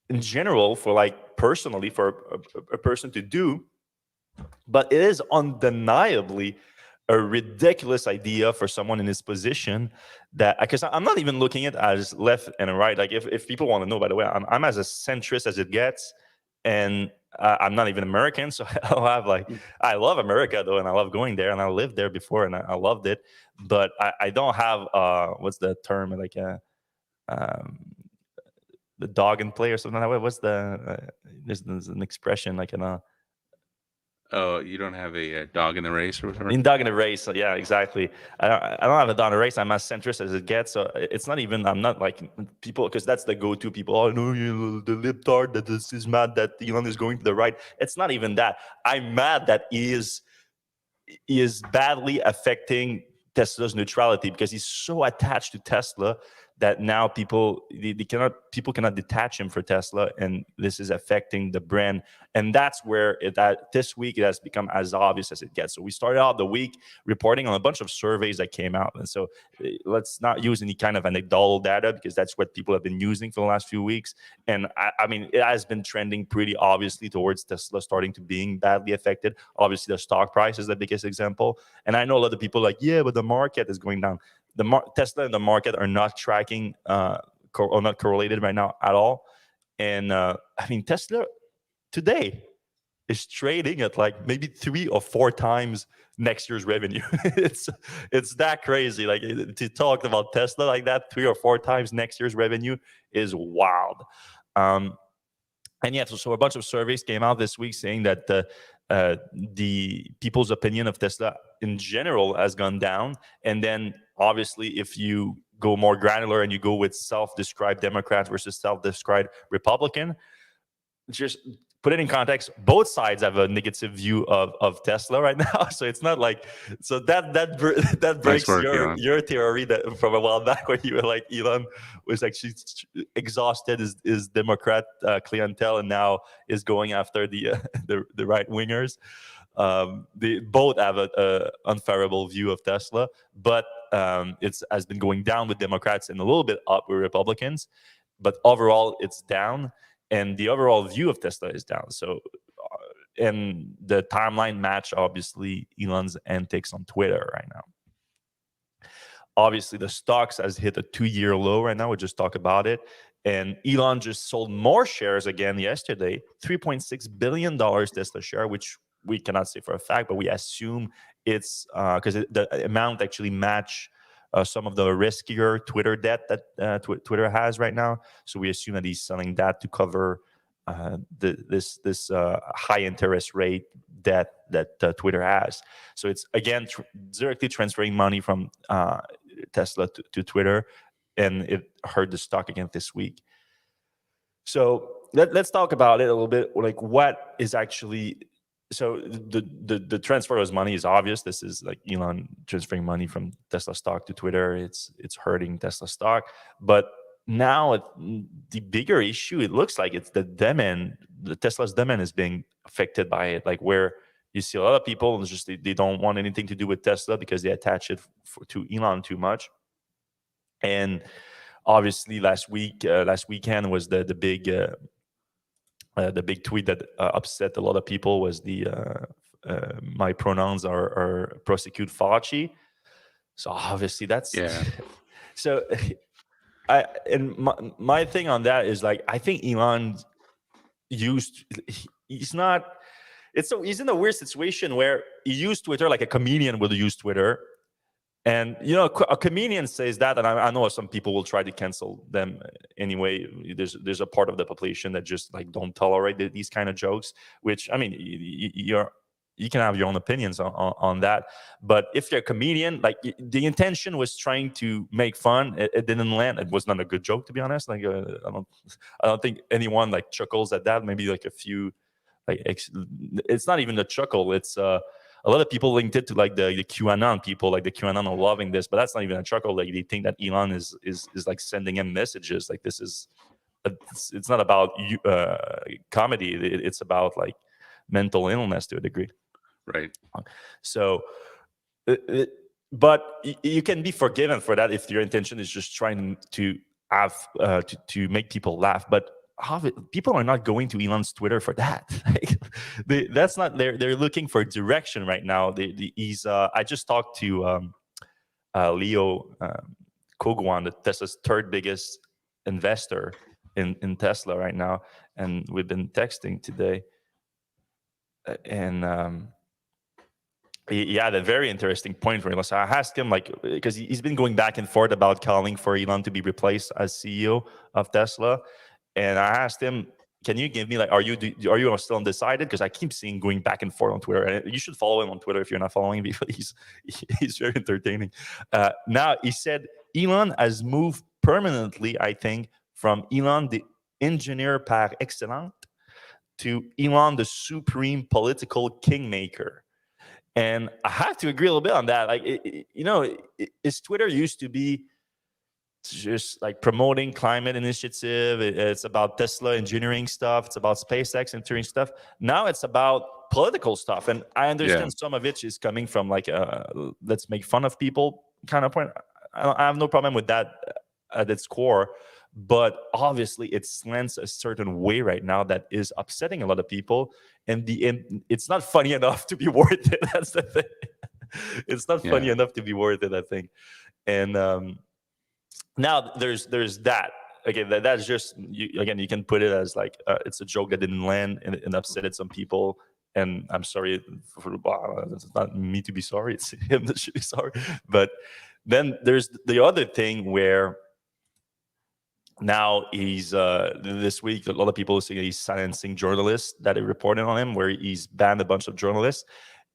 in general, for like personally, for a person to do. But it is undeniably a ridiculous idea for someone in his position, that because I'm not even looking at it as left and right. Like if people want to know, by the way, I'm as a centrist as it gets, and I'm not even American, so I'll have like, I love America though, and I love going there, and I lived there before, and I loved it. But I don't have what's the term, like um, the dog and play or something like that. What's the there's an expression like oh, you don't have a dog in the race or whatever? in dog in a race. So yeah, exactly. I don't have a dog in a race. I'm as centrist as it gets. So it's not even. I'm not like people, because that's the go-to people. Oh no, the libtard that is mad that Elon is going to the right. It's not even that. I'm mad that he is badly affecting Tesla's neutrality, because he's so attached to Tesla that now people cannot detach him for Tesla, and this is affecting the brand. And that's where this week it has become as obvious as it gets. So we started out the week reporting on a bunch of surveys that came out, and so let's not use any kind of anecdotal data, because that's what people have been using for the last few weeks. And I mean, it has been trending pretty obviously towards Tesla starting to being badly affected. Obviously, the stock price is the biggest example. And I know a lot of people are like, yeah, but the market is going down. Tesla and the market are not tracking or not correlated right now at all. And I mean, Tesla today is trading at like maybe 3 or 4 times next year's revenue. it's that crazy. Like, to talk about Tesla like that, 3 or 4 times next year's revenue is wild. Um, and yeah, so a bunch of surveys came out this week saying that the people's opinion of Tesla in general has gone down. And then obviously, if you go more granular and you go with self-described Democrat versus self-described Republican, just put it in context, both sides have a negative view of Tesla right now. So it's not like, so that Nice breaks work, Elon. your theory that from a while back, when you were like, Elon was actually exhausted his Democrat clientele, and now is going after the right wingers. They both have a unfavorable view of Tesla, but it's has been going down with Democrats and a little bit up with Republicans. But overall, it's down, and the overall view of Tesla is down. So, and the timeline match obviously Elon's antics on Twitter right now. Obviously, the stocks has hit a 2-year low right now. We just talked about it. And Elon just sold more shares again yesterday, $3.6 billion Tesla share, which we cannot say for a fact, but we assume it's because the amount actually match some of the riskier Twitter debt that Twitter has right now. So we assume that he's selling that to cover this high interest rate debt that Twitter has. So it's again directly transferring money from Tesla to Twitter, and it hurt the stock again this week. So let's talk about it a little bit. Like, what is actually, so the transfer of money is obvious. This is like Elon transferring money from Tesla stock to Twitter. It's hurting Tesla stock. But now the bigger issue, it looks like it's the demand. The Tesla's demand is being affected by it. Like, where you see a lot of people just they don't want anything to do with Tesla because they attach it to Elon too much. And obviously, last weekend was the big tweet that upset a lot of people was the my pronouns are prosecute Fauci. So obviously that's so. My thing on that is, like, I think Elon he's not. He's in a weird situation where he used Twitter like a comedian would use Twitter. And, a comedian says that, and I know some people will try to cancel them anyway. There's a part of the population that just, like, don't tolerate these kind of jokes, which, I mean, you can have your own opinions on that. But if you're a comedian, like, the intention was trying to make fun. It didn't land. It was not a good joke, to be honest. Like, I don't think anyone, like, chuckles at that. Maybe like a few, like, it's not even a chuckle. It's a lot of people linked it to, like, the QAnon people. Like, the QAnon are loving this, but that's not even a chuckle. Like, they think that Elon is like sending him messages. Like, this is it's not about comedy. It's about, like, mental illness to a degree. Right. So, but you can be forgiven for that if your intention is just trying to have to make people laugh. But people are not going to Elon's Twitter for that. That's not. They're looking for direction right now. I just talked to Leo Kogwan, Tesla's third biggest investor in Tesla right now, and we've been texting today. And he had a very interesting point for me. So I asked him, like, because he's been going back and forth about calling for Elon to be replaced as CEO of Tesla. And I asked him, can you give me, like, are you still undecided? Because I keep seeing going back and forth on Twitter. And you should follow him on Twitter if you're not following him, because he's very entertaining. Now, he said Elon has moved permanently, I think, from Elon the engineer par excellence to Elon the supreme political kingmaker. And I have to agree a little bit on that. Like, his Twitter used to be just like promoting climate initiative. It's about Tesla engineering stuff. It's about SpaceX engineering stuff. Now it's about political stuff. And I understand some of it is coming from, like, let's make fun of people kind of point. I have no problem with that at its core. But obviously, it slants a certain way right now that is upsetting a lot of people. And it's not funny enough to be worth it. That's the thing. It's not funny enough to be worth it, I think. And now there's that. Again, that's just, you can put it as, like, it's a joke that didn't land and upsetted some people. And I'm sorry it's not me to be sorry. It's him that should be sorry. But then there's the other thing where now he's this week a lot of people are saying he's silencing journalists that are reporting on him, where he's banned a bunch of journalists.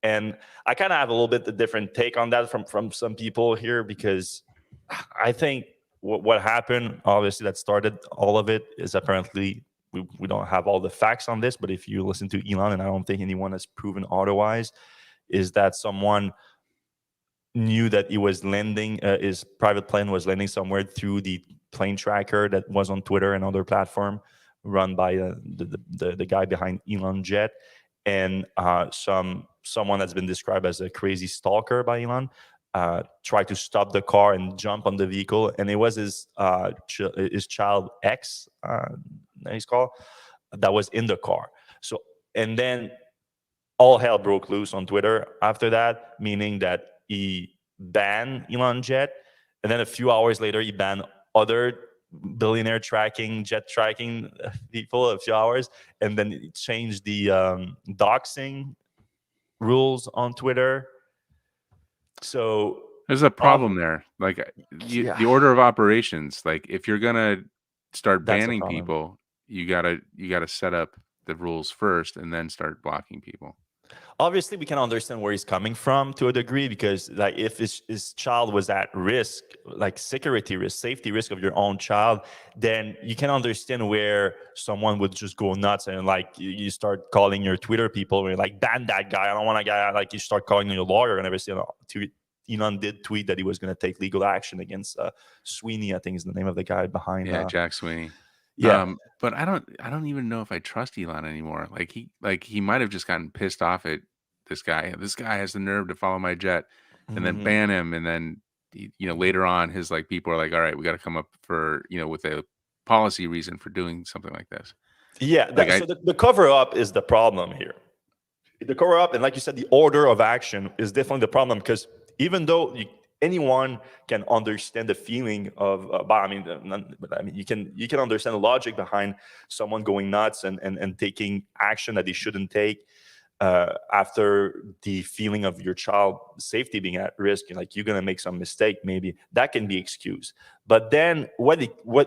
And I kind of have a little bit of a different take on that from some people here, because I think what happened, obviously, that started all of it is apparently, we don't have all the facts on this, but if you listen to Elon, and I don't think anyone has proven otherwise, is that someone knew that he was landing, his private plane was landing somewhere through the plane tracker that was on Twitter and other platform run by the guy behind Elon Jet. And someone that's been described as a crazy stalker by Elon tried to stop the car and jump on the vehicle, and it was his child X, he's called, that was in the car. So, and then all hell broke loose on Twitter after that, meaning that he banned Elon Jet, and then a few hours later he banned other billionaire jet tracking people a few hours, and then he changed the doxing rules on Twitter. So there's a problem there. Like, the order of operations. Like, if you're gonna start banning people, you gotta set up the rules first and then start blocking people. obviously we can understand where he's coming from to a degree, because like if his child was at risk, like security risk, safety risk of your own child, then you can understand where someone would just go nuts and like you start calling your Twitter people and you're like, ban that guy, I don't want a guy, like you start calling your lawyer and everything. Elon did tweet that he was going to take legal action against Sweeney, I think is the name of the guy behind. Yeah, Jack Sweeney. Yeah. But I don't even know if I trust Elon anymore. He might have just gotten pissed off at this guy. This guy has the nerve to follow my jet, and then Mhm. ban him. And then later on, his like people are like, all right, we got to come up for with a policy reason for doing something like this. Yeah. Like So the cover up is the problem here. The cover up, and like you said, the order of action is definitely the problem, because even though anyone can understand the feeling of, you can understand the logic behind someone going nuts and taking action that they shouldn't take after the feeling of your child safety being at risk. Like you're gonna make some mistake, maybe that can be excused. But then what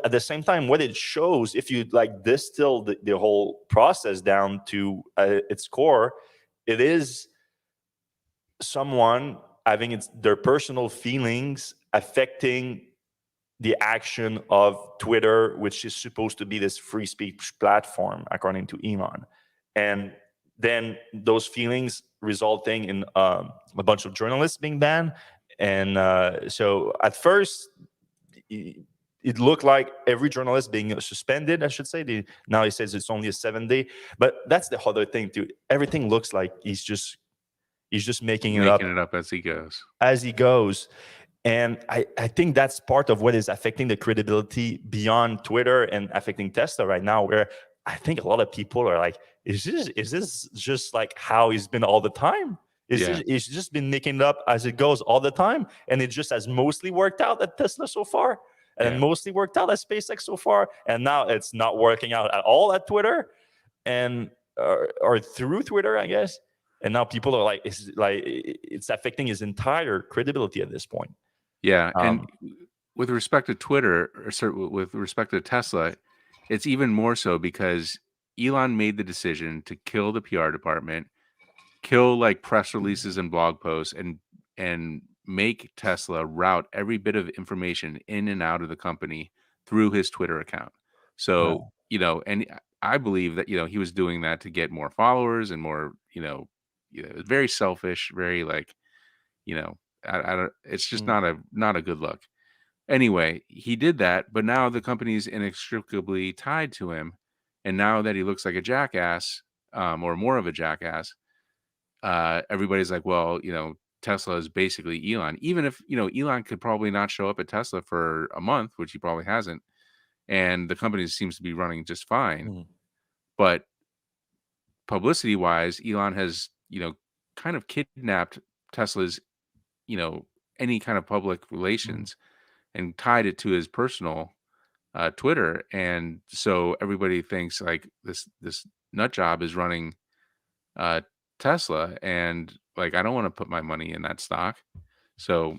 at the same time, what it shows, if you like distill the whole process down to its core, it is someone having their personal feelings affecting the action of Twitter, which is supposed to be this free speech platform, according to Elon. And then those feelings resulting in a bunch of journalists being banned. And so at first, it looked like every journalist being suspended, I should say. Now he says it's only a 7-day. But that's the other thing, too. Everything looks like he's just making it making up it up as he goes. as he goes. And I think that's part of what is affecting the credibility beyond Twitter and affecting Tesla right now, where I think a lot of people are like, is this just like how he's been all the time? Yeah. He's just been making it up as it goes all the time. And it just has mostly worked out at Tesla so far, and then Yeah. mostly worked out at SpaceX so far. And now it's not working out at all at Twitter and or through Twitter, I guess. And now people are like, it's affecting his entire credibility at this point. Yeah, and Um, with respect to Twitter, with respect to Tesla, it's even more so because Elon made the decision to kill the PR department, kill like press releases and blog posts, and make Tesla route every bit of information in and out of the company through his Twitter account. So, and I believe that he was doing that to get more followers and more, very selfish, very like, you know, I don't. It's just mm, not a good look. Anyway, he did that, but now the company's inextricably tied to him, and now that he looks like a jackass, or more of a jackass, everybody's like, well, Tesla is basically Elon. Even if Elon could probably not show up at Tesla for a month, which he probably hasn't, and the company seems to be running just fine. mm, But publicity wise, Elon has kind of kidnapped Tesla's any kind of public mm. relations and tied it to his personal Twitter, and so everybody thinks like this nut job is running uh, Tesla, and like I don't want to put my money in that stock. So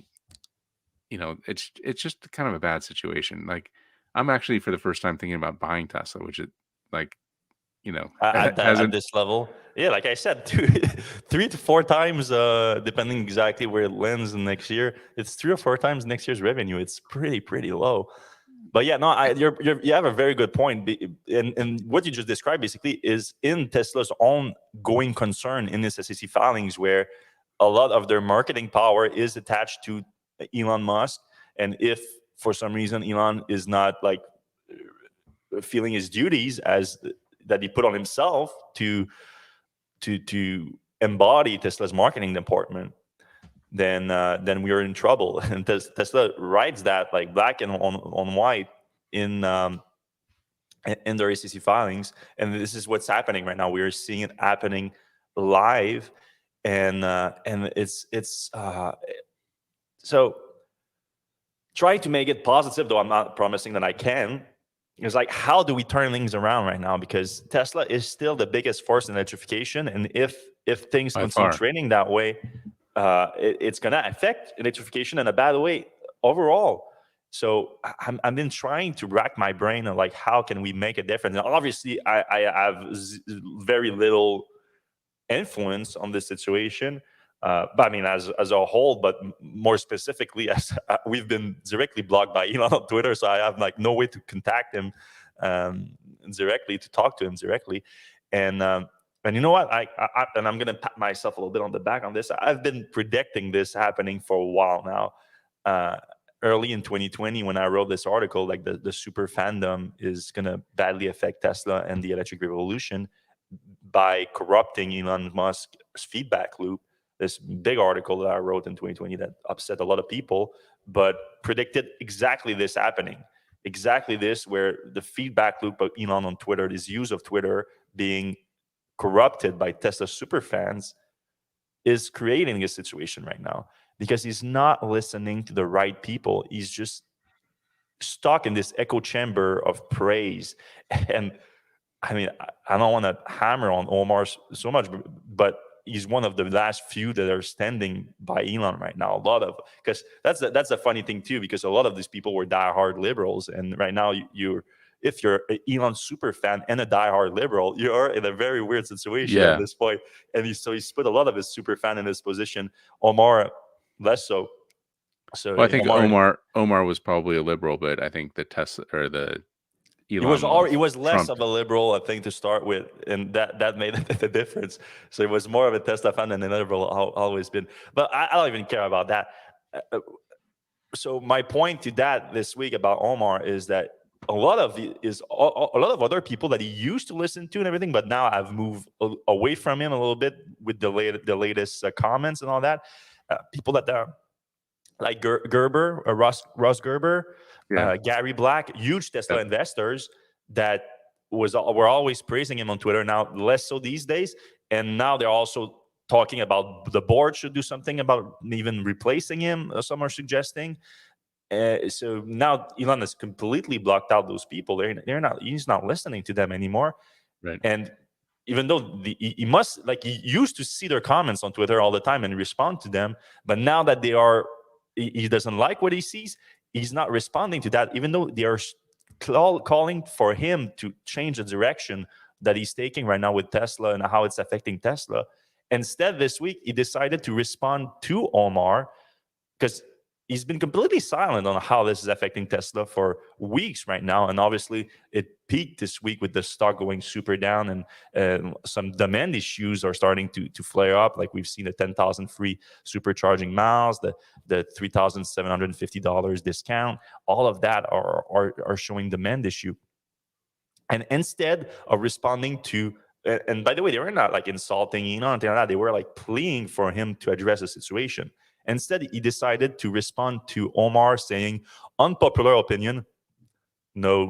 it's just kind of a bad situation. Like I'm actually for the first time thinking about buying Tesla, which it like At hasn't. this level, yeah, like I said, 3 to 4 times, depending exactly where it lands next year. It's 3 or 4 times next year's revenue. It's pretty low. But yeah, no, you have a very good point. And what you just described basically is in Tesla's own going concern in its SEC filings, where a lot of their marketing power is attached to Elon Musk. And if for some reason Elon is not like feeling his duties as that he put on himself to embody Tesla's marketing department, then we are in trouble. And Tesla writes that like black and on white in in their SEC filings, and this is what's happening right now. We are seeing it happening live, and it's so trying to make it positive, though I'm not promising that I can. It's like, how do we turn things around right now? Because Tesla is still the biggest force in electrification, and if things By continue far. trending that way, it's gonna affect electrification in a bad way overall. So I've been trying to rack my brain on like how can we make a difference. And obviously, I have very little influence on this situation. But I mean, as a whole, but more specifically, as we've been directly blocked by Elon on Twitter, so I have like no way to contact him directly, to talk to him directly. And you know what? And I'm gonna pat myself a little bit on the back on this. I've been predicting this happening for a while now. Early in 2020, when I wrote this article, like the super fandom is gonna badly affect Tesla and the electric revolution by corrupting Elon Musk's feedback loop. This big article that I wrote in 2020 that upset a lot of people, but predicted exactly this happening. Exactly this, where the feedback loop of Elon on Twitter, his use of Twitter being corrupted by Tesla super fans, is creating a situation right now because he's not listening to the right people. He's just stuck in this echo chamber of praise. And I mean, I don't want to hammer on Omar so much, but he's one of the last few that are standing by Elon right now. A lot of, because that's a funny thing too, because a lot of these people were diehard liberals, and right now if you're an Elon super fan and a diehard liberal, you're in a very weird situation at this point. And he's put a lot of his super fan in this position. Omar less so. So well, I think Omar was probably a liberal, but I think the Tesla or the Elon he was less Trump. of a liberal, I think, to start with, and that made the difference. So he was more of a Tesla fan than a liberal always been. But I don't even care about that. So my point to that this week about Omar is that a lot of other people that he used to listen to and everything, but now I've moved away from him a little bit with the latest comments and all that. People that are like Gerber, Ross Gerber, Gary Black, huge Tesla investors that were always praising him on Twitter. Now less so these days, and now they're also talking about the board should do something about even replacing him. Some are suggesting. So now Elon has completely blocked out those people. They're not. He's not listening to them anymore. Right. And even though he must, like, he used to see their comments on Twitter all the time and respond to them, but now that he doesn't like what he sees, he's not responding to that, even though they are calling for him to change the direction that he's taking right now with Tesla and how it's affecting Tesla. Instead, this week, he decided to respond to Omar because he's been completely silent on how this is affecting Tesla for weeks right now. And obviously, it peaked this week with the stock going super down, and some demand issues are starting to flare up. Like we've seen the 10,000 free supercharging miles, the $3,750 discount. All of that are showing demand issue. And instead of responding to, and by the way, they were not like insulting Elon, anything like that. They were like pleading for him to address the situation. Instead, he decided to respond to Omar saying, unpopular opinion, no.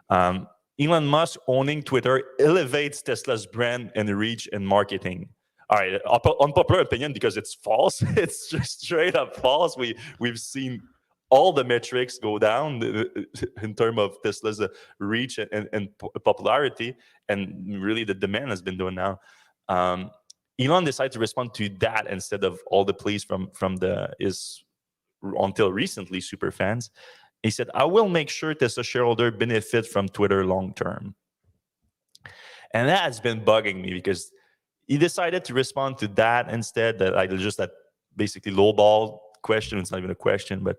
Elon Musk owning Twitter elevates Tesla's brand and reach and marketing. All right, unpopular opinion because it's false. It's just straight up false. We've seen all the metrics go down in terms of Tesla's reach and popularity, and really the demand has been doing now. Elon decided to respond to that instead of all the pleas from his until recently super fans. He said, "I will make sure Tesla shareholder benefit from Twitter long term." And that has been bugging me because he decided to respond to that instead. That like just that basically lowball question. It's not even a question, but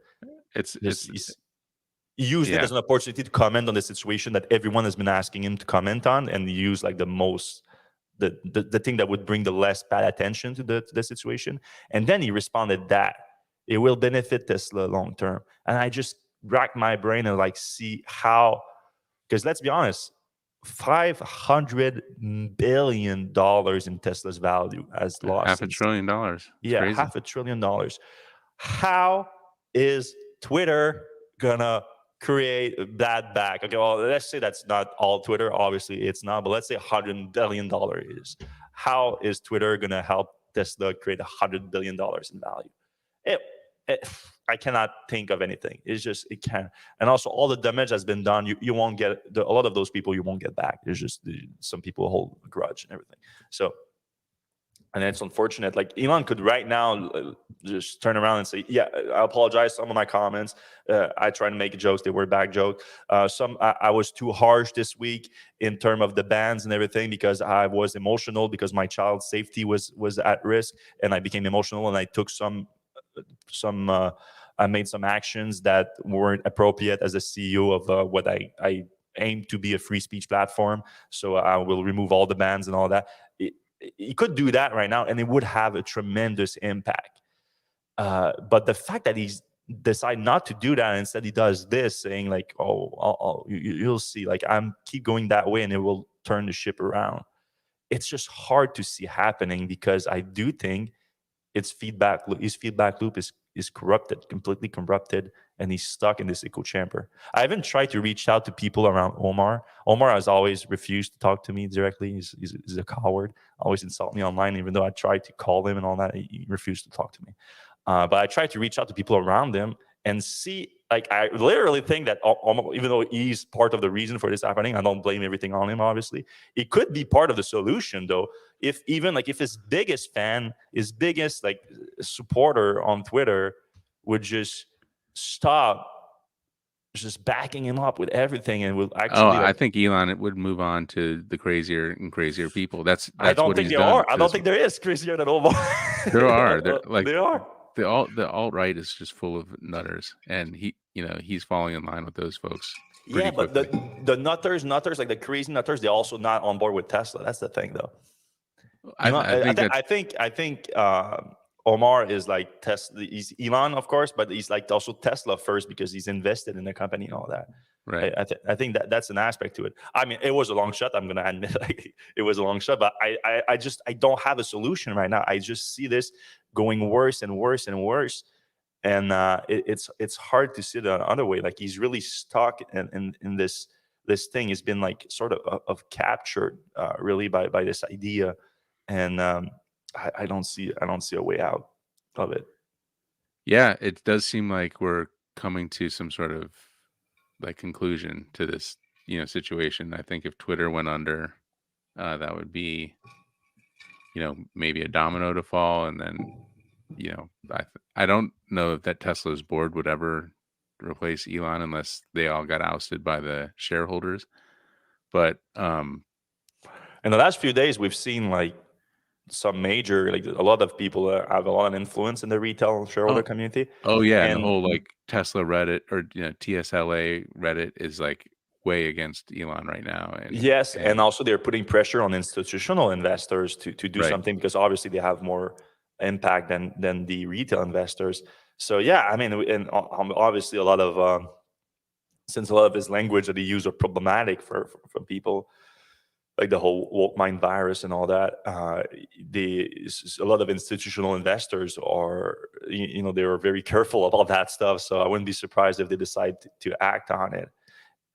he used it as an opportunity to comment on the situation that everyone has been asking him to comment on, and he used like the thing that would bring the less bad attention to the situation. And then he responded that it will benefit Tesla long term. And I just racked my brain and like see how, because let's be honest, $500 billion in Tesla's value has lost. $500 billion. Yeah, crazy. $500 billion. How is Twitter gonna create that back? Okay, well, let's say that's not all Twitter. Obviously, it's not. But let's say $100 billion is. How is Twitter gonna help Tesla create $100 billion in value? I cannot think of anything. It's just it can't. And also, all the damage has been done. You won't get a lot of those people. You won't get back. There's just some people hold a grudge and everything. So And it's unfortunate. Like Elon could right now just turn around and say, "Yeah, I apologize. Some of my comments, I tried to make jokes; they were bad jokes. I was too harsh this week in terms of the bans and everything because I was emotional because my child's safety was at risk, and I became emotional and I took some I made some actions that weren't appropriate as a CEO of what I aim to be a free speech platform. So I will remove all the bans and all that." He could do that right now and it would have a tremendous impact. But the fact that he's decide not to do that, instead he does this, saying like, "Oh, you'll see, like I'm keep going that way and it will turn the ship around." It's just hard to see happening because I do think his feedback loop is corrupted, completely corrupted, and he's stuck in this echo chamber. I even tried to reach out to people around Omar. Omar has always refused to talk to me directly. He's a coward, always insult me online, even though I tried to call him and all that. He refused to talk to me. But I tried to reach out to people around him and see, like, I literally think that even though he's part of the reason for this happening, I don't blame everything on him, obviously. It could be part of the solution, though. If even like if his biggest fan, his biggest like supporter on Twitter would just stop just backing him up with everything and will Oh, actually I like, think Elon would move on to the crazier and crazier people. That's I that's don't what think he's there done are. I to don't this. think there is crazier than Omar. There are. There like They are. the alt right is just full of nutters, and he's falling in line with those folks Yeah, pretty but quickly. the nutters, like the crazy nutters, they're also not on board with Tesla. That's the thing, though. I Elon, I think that I think Omar is like Tesla. He's Elon, of course, but he's like also Tesla first because he's invested in the company and all that. right. I think that that's an aspect to it. I mean, it was a long shot. I'm gonna admit, like, it was a long shot, but I don't have a solution right now. I just see this going worse and worse and worse, and it's hard to see the other way. Like he's really stuck in this thing. He's been like sort of captured really by this idea, and I don't see a way out of it. Yeah, it does seem like we're coming to some sort of like conclusion to this, situation. I think if Twitter went under, that would be, maybe a domino to fall, and then, I don't know if that Tesla's board would ever replace Elon unless they all got ousted by the shareholders. But In the last few days, we've seen like some major, like a lot of people have a lot of influence in the retail shareholder oh, community, oh yeah, and the and whole like Tesla Reddit or TSLA Reddit is like way against Elon right now, yes, and and also they're putting pressure on institutional investors to do right. something because obviously they have more impact than the retail investors. So yeah, I mean, and obviously a lot of since a lot of his language that he used are problematic for people, like the whole woke mind virus and all that. A lot of institutional investors are, they are very careful about that stuff. So I wouldn't be surprised if they decide to act on it.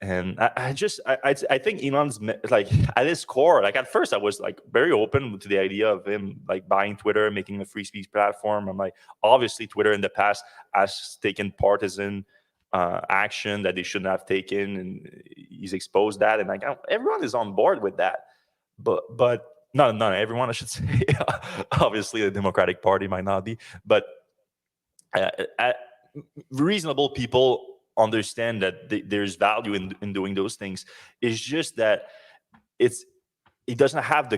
And I think Elon's like at his core, like at first I was like very open to the idea of him like buying Twitter, making a free speech platform. I'm like, obviously Twitter in the past has taken partisan action that they shouldn't have taken, and he's exposed that, and like everyone is on board with that. But not everyone, I should say. Obviously, the Democratic Party might not be, but uh, uh, reasonable people understand that there's value in doing those things. It's just that it's it doesn't have the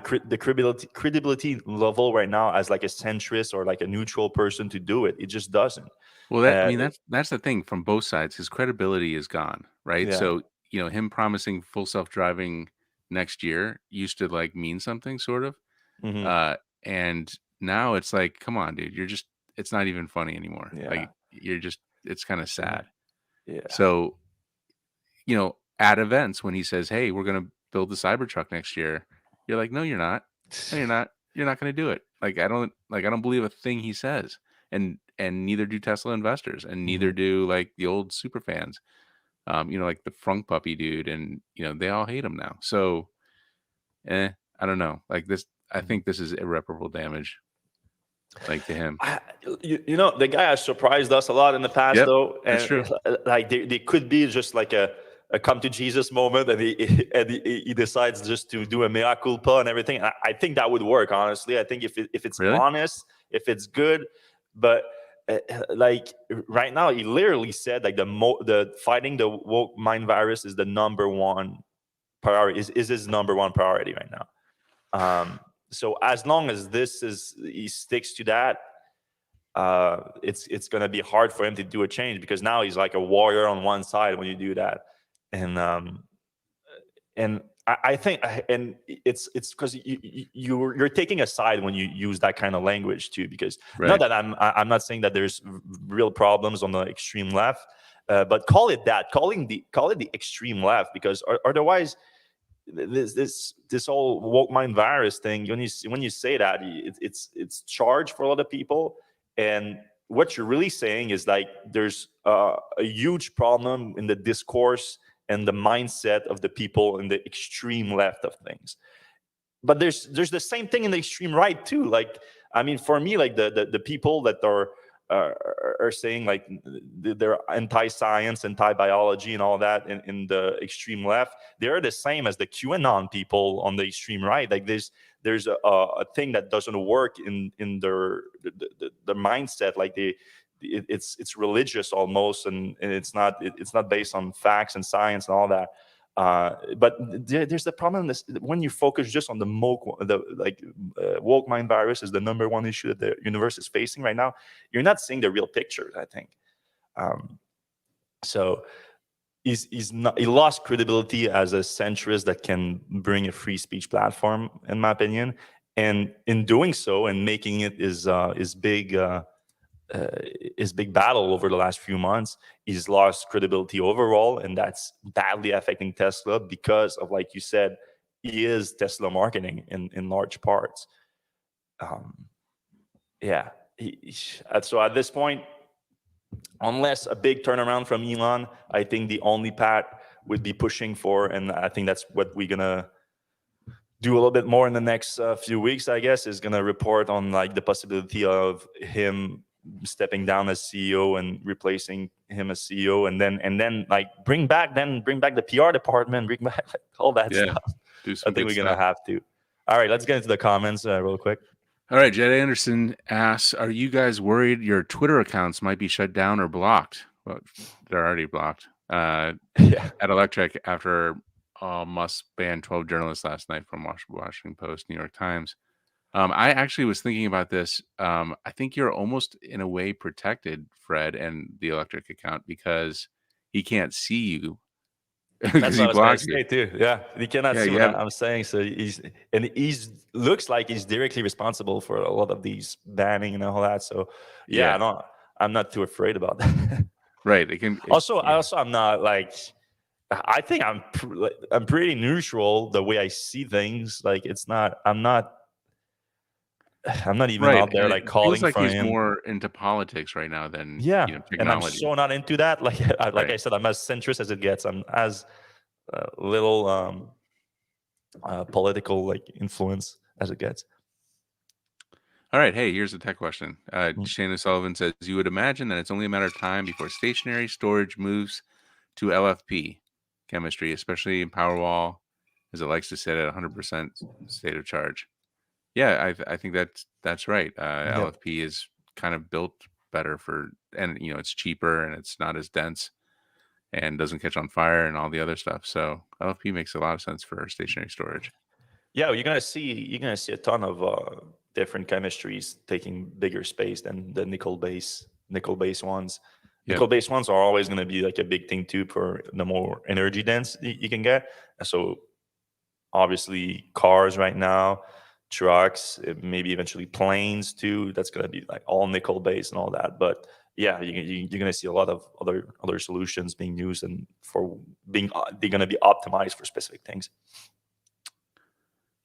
credibility level right now as like a centrist or like a neutral person to do it. It just doesn't. Well, Uh, that's the thing from both sides. His credibility is gone, right? yeah. So, him promising full self-driving next year used to like mean something sort of. Hmm. Uh and now it's like, come on, dude, it's not even funny anymore. Yeah. Like it's kind of Yeah. sad. Yeah. So, at events when he says, "Hey, we're going to build the Cybertruck next year." You're like, "No, you're not. No, you're not. You're not going to do it." I don't believe a thing he says. And neither do Tesla investors, and neither Mhm. do like the old super fans. Like the Frunk Puppy dude, and they all hate him now. So, I don't know. Like this, I Mhm. think this is irreparable damage, like to him. I, the guy has surprised us a lot in the past, Yep, though, that's and true. like they could be just like a a come to Jesus moment, and he decides just to do a mea culpa and everything. I think that would work, honestly. I think if it's Really? honest, if it's good, but like right now, he literally said like the fighting the woke mind virus is the number one priority. Is his number one priority right now. So as long as he sticks to that, it's gonna be hard for him to do a change, because now he's like a warrior on one side when you do that, and I think, and it's because you're taking a side when you use that kind of language too, because not Right. that I'm not saying that there's real problems on the extreme left, but call it that, call it the extreme left, because otherwise this whole woke mind virus thing, when you say that, it's charged for a lot of people, and what you're really saying is like there's a huge problem in the discourse and the mindset of the people in the extreme left of things. But there's the same thing in the extreme right too. Like, I mean, for me, like the people that are saying like they're anti-science, anti-biology, and all that in the extreme left, they're the same as the QAnon people on the extreme right. Like there's a thing that doesn't work in the mindset. Like it's religious almost, and it's not based on facts and science and all that. But there's the problem when you focus just on woke mind virus is the number one issue that the universe is facing right now. You're not seeing the real picture, I think. So he lost credibility as a centrist that can bring a free speech platform, in my opinion. And in doing so and making it his big battle over the last few months, he's lost credibility overall, and that's badly affecting Tesla because of, like you said, he is Tesla marketing in large parts. Yeah. So at this point, unless a big turnaround from Elon, I think the only path would be pushing for, and I think that's what we're gonna do a little bit more in the next few weeks, I guess, is gonna report on like the possibility of him stepping down as CEO and replacing him as CEO, and then like bring back the PR department, bring back like, all that stuff. Do I some think good we're gonna stuff. have to. All right, let's get into the comments real quick. All right, Jed Anderson asks, are you guys worried your Twitter accounts might be shut down or blocked? Well, they're already blocked. Yeah. At Electrek after Musk banned 12 journalists last night from Washington Post, New York Times. I actually was thinking about this. I think you're almost in a way protected, Fred, and the Electrek account, because he can't see you because That's what he I was gonna blocked you. say too. Yeah, he cannot Yeah, see you what have I'm saying. So he's looks like he's directly responsible for a lot of these banning and all that. So yeah, yeah, I'm not too afraid about that. right. Yeah, I'm not like. I think I'm pretty neutral the way I see things. Like it's not. I'm not even right. out there And it like feels calling like for he's him. more into politics right now than Yeah, and I'm technology. so not into that. Like like Right. I said, I'm as centrist as it gets. I'm as little political like influence as it gets. All right. Hey, here's a tech question. Mm. Shane O'Sullivan says, you would imagine that it's only a matter of time before stationary storage moves to LFP chemistry, especially in Powerwall, as it likes to sit at 100% state of charge. Yeah, I think that's right. Yep. LFP is kind of built better and it's cheaper and it's not as dense and doesn't catch on fire and all the other stuff. So LFP makes a lot of sense for stationary storage. Yeah, you're gonna see a ton of different chemistries taking bigger space than the nickel based ones. Yep. Nickel based ones are always going to be like a big thing too for the more energy dense you can get. So obviously cars right now, trucks, maybe eventually planes too. That's going to be like all nickel based and all that. But yeah, you're going to see a lot of other solutions being used and for being they're going to be optimized for specific things.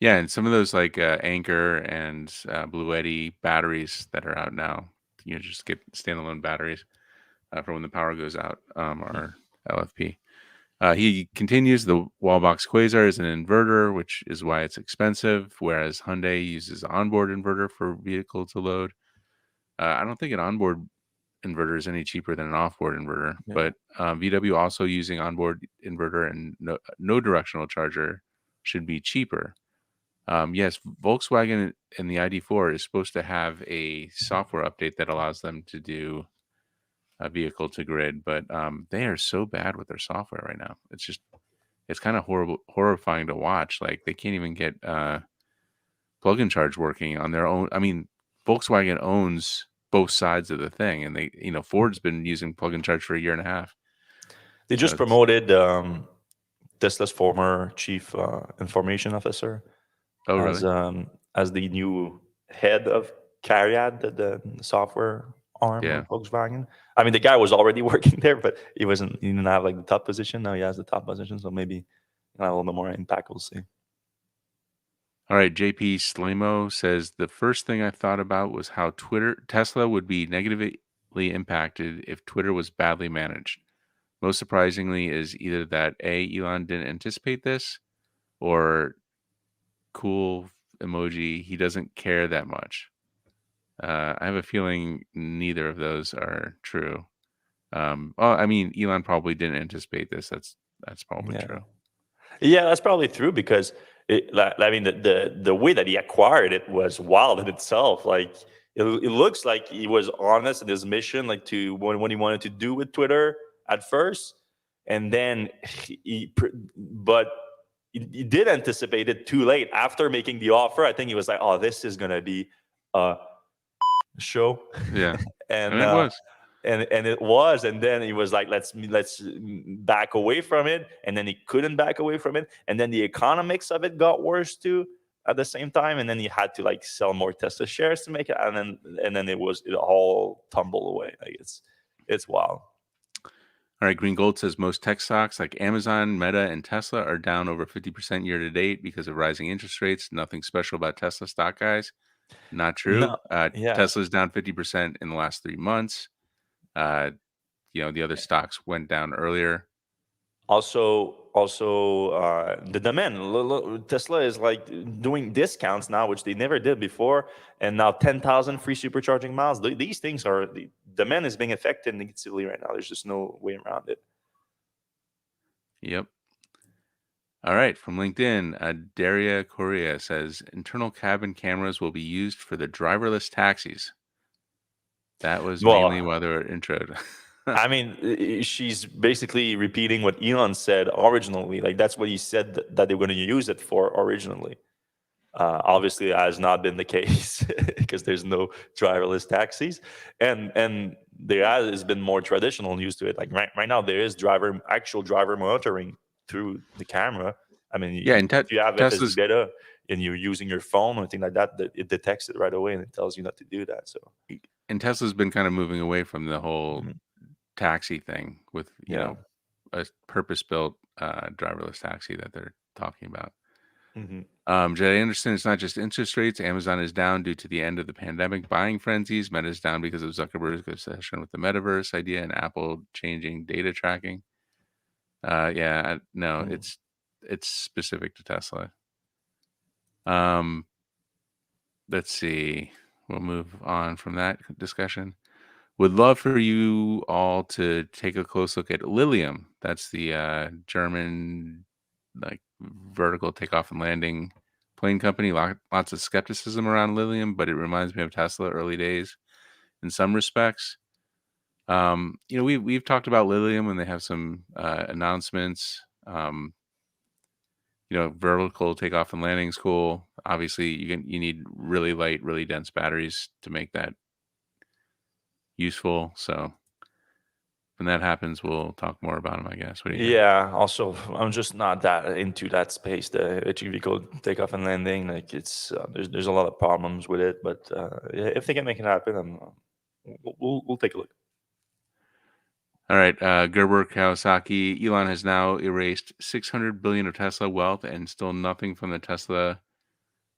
Yeah, and some of those like Anchor and Blue Eddy batteries that are out now, just get standalone batteries for when the power goes out, are LFP. He continues, the Wallbox Quasar is an inverter, which is why it's expensive, whereas Hyundai uses onboard inverter for vehicle to load. I don't think an onboard inverter is any cheaper than an off-board inverter. Yeah. But VW also using onboard inverter and no directional charger should be cheaper. Yes, Volkswagen and the ID4 is supposed to have a software update that allows them to do a vehicle to grid, but they are so bad with their software right now. It's kind of horrifying to watch. Like they can't even get plug-in charge working on their own. I mean, Volkswagen owns both sides of the thing, and Ford's been using plug-in charge for a year and a half. They So just promoted Tesla's former chief information officer oh, as really? as the new head of CARIAD, the software arm Yeah. of Volkswagen. I mean, the guy was already working there, but he didn't have like the top position. Now he has the top position, so maybe a little bit more impact. We'll see. All right, JP Slamo says the first thing I thought about was how Tesla would be negatively impacted if Twitter was badly managed. Most surprisingly is either that Elon didn't anticipate this, or cool emoji, he doesn't care that much. I have a feeling neither of those are true. Well, I mean, Elon probably didn't anticipate this. That's probably Yeah. true. Yeah, that's probably true because I mean, the way that he acquired it was wild in itself. Like it looks like he was honest in his mission, like to what he wanted to do with Twitter at first, and then but he did anticipate it too late after making the offer. I think he was like, "Oh, this is gonna be a show," Yeah, and and it was. and it was, and then he was like, let's back away from it, and then he couldn't back away from it, and then the economics of it got worse too at the same time, and then he had to like sell more Tesla shares to make it, and then it all tumbled away. Like it's wild. All right, Green Gold says most tech stocks like Amazon, Meta, and Tesla are down over 50% year to date because of rising interest rates. Nothing special about Tesla stock, guys. Not true. No, yeah. Tesla's down 50% in the last 3 months. Uh, the other stocks went down earlier. Also, the demand. Tesla is like doing discounts now, which they never did before, and now 10,000 free supercharging miles. These things are the demand is being affected negatively right now. There's just no way around it. Yep. All right, from LinkedIn, Daria Correa says internal cabin cameras will be used for the driverless taxis. That was mainly Well, why they were introed. I mean, she's basically repeating what Elon said originally. Like that's what he said that they were going to use it for originally. Obviously, it has not been the case because there's no driverless taxis, and there has been more traditional use to it. Like right now, there is actual driver monitoring through the camera. I mean, Yeah, and if you have FSD Tesla's beta and you're using your phone or anything like that, it detects it right away and it tells you not to do that. So, Tesla's been kind of moving away from the whole mhm. taxi thing with Yeah. a purpose-built driverless taxi that they're talking about. Hmm. Jay Anderson, it's not just interest rates. Amazon is down due to the end of the pandemic buying frenzies. Meta is down because of Zuckerberg's obsession with the metaverse idea and Apple changing data tracking. No, Hmm. it's specific to Tesla. Um, let's see. We'll move on from that discussion. Would love for you all to take a close look at Lilium. That's the German like vertical takeoff and landing plane company. Lots of skepticism around Lilium, but it reminds me of Tesla early days in some respects. We've talked about Lilium when they have some announcements. Vertical takeoff and landing is cool. Obviously, you need really light, really dense batteries to make that useful. So when that happens, we'll talk more about them, I guess. What do you think? Yeah. Also, I'm just not that into that space. The vehicle takeoff and landing, like there's a lot of problems with it. But yeah, if they can make it happen, we'll take a look. All right, Gerber Kawasaki. Elon has now erased 600 billion of Tesla wealth and still nothing from the Tesla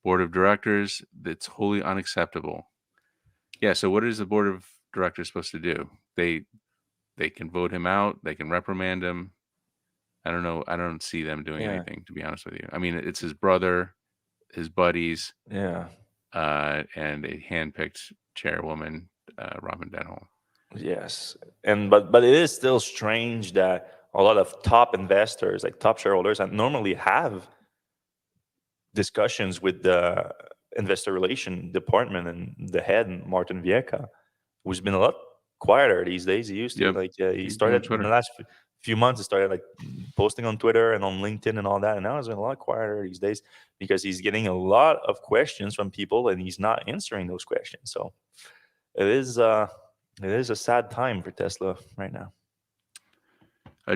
board of directors. That's wholly unacceptable. Yeah. So what is the board of directors supposed to do? They can vote him out. They can reprimand him. I don't know. I don't see them doing Yeah. anything, to be honest with you. I mean, it's his brother, his buddies, Yeah. and a handpicked chairwoman, Robin Denholm. Yes, and but it is still strange that a lot of top investors, like top shareholders, that normally have discussions with the investor relation department and the head Martin Vieca, who's been a lot quieter these days. He used to Yep. like he He's been on started in the Twitter. last few months. He started like posting on Twitter and on LinkedIn and all that, and now he's been a lot quieter these days because he's getting a lot of questions from people and he's not answering those questions. So it is a sad time for Tesla right now.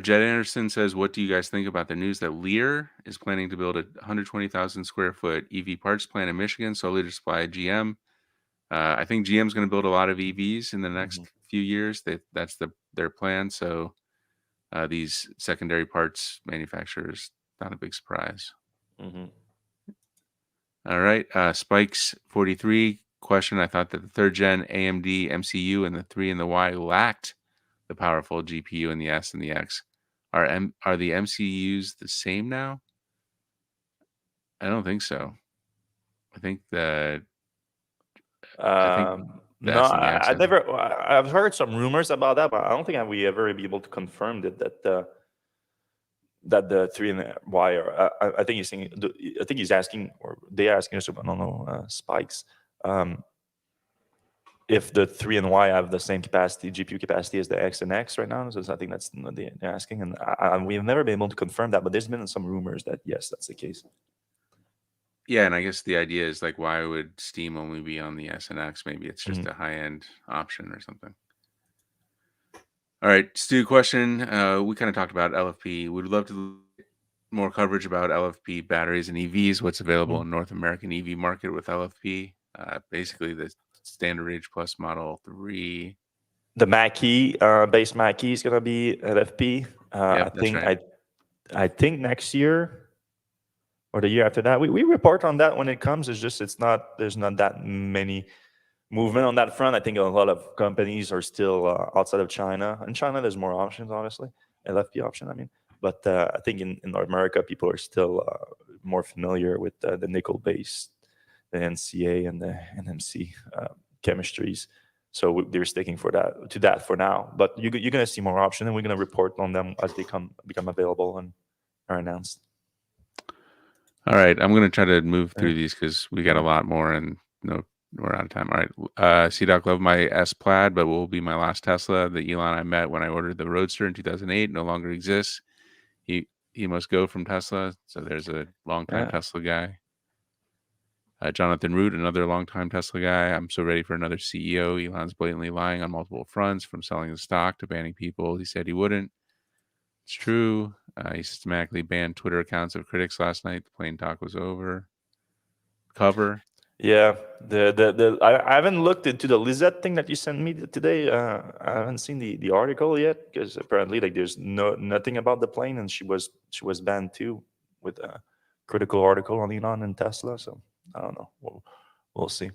Jed Anderson says, "What do you guys think about the news that Lear is planning to build a 120,000 square foot EV parts plant in Michigan solely to supply GM? I think GM's going to build a lot of EVs in the Hmm. next few years. That's their plan. So these secondary parts manufacturers, not a big surprise." Hmm. All right, Spikes 43 question. I thought that the third gen AMD MCU and the 3 and the Y lacked the powerful GPU in the S and the X. Are the MCUs the same now? I don't think so. I think that I think the No, S and the X I have. never. I've heard some rumors about that, but I don't think we ever be able to confirm that the three and the Y are. I think he's saying. I think he's asking, or they are asking us. I don't know. Spikes. Um, if the three and Y have the same capacity, GPU capacity as the X and X right now, so I think that's what they're asking, and we've never been able to confirm that. But there's been some rumors that yes, that's the case. Yeah, and I guess the idea is like, why would Steam only be on the S and X? Maybe it's just Mhm. a high end option or something. All right, Stu, question. We kind of talked about LFP. We'd love to more coverage about LFP batteries and EVs. What's available Mhm. in North American EV market with LFP? Basically, the standard Age Plus Model 3. The Mackie base Mackie is gonna be LFP. I Yep, that's think right. I think next year or the year after that. We report on that when it comes. It's just it's not there's not that many movement on that front. I think a lot of companies are still outside of China. In China, there's more options, obviously, LFP option. I mean, but I think in North America, people are still more familiar with the nickel-based, the NCA and the NMC chemistries. So they're sticking to that for now. But you're going to see more options, and we're going to report on them as they become available and are announced. All right, I'm going to try to move Yeah. through these because we got a lot more and no, we're out of time. All right, CDoc, love my S Plaid, but will be my last Tesla. The Elon I met when I ordered the Roadster in 2008 no longer exists. He must go from Tesla. So there's a longtime Yeah. Tesla guy. Jonathan Root, another longtime Tesla guy. I'm so ready for another CEO. Elon's blatantly lying on multiple fronts, from selling the stock to banning people he said he wouldn't. It's true. He systematically banned Twitter accounts of critics last night. The plain talk was over. Cover. Yeah, I haven't looked into the Lizette thing that you sent me today. I haven't seen the article yet because apparently like there's nothing about the plane, and she was banned too with a critical article on Elon and Tesla. So I don't know. We'll see.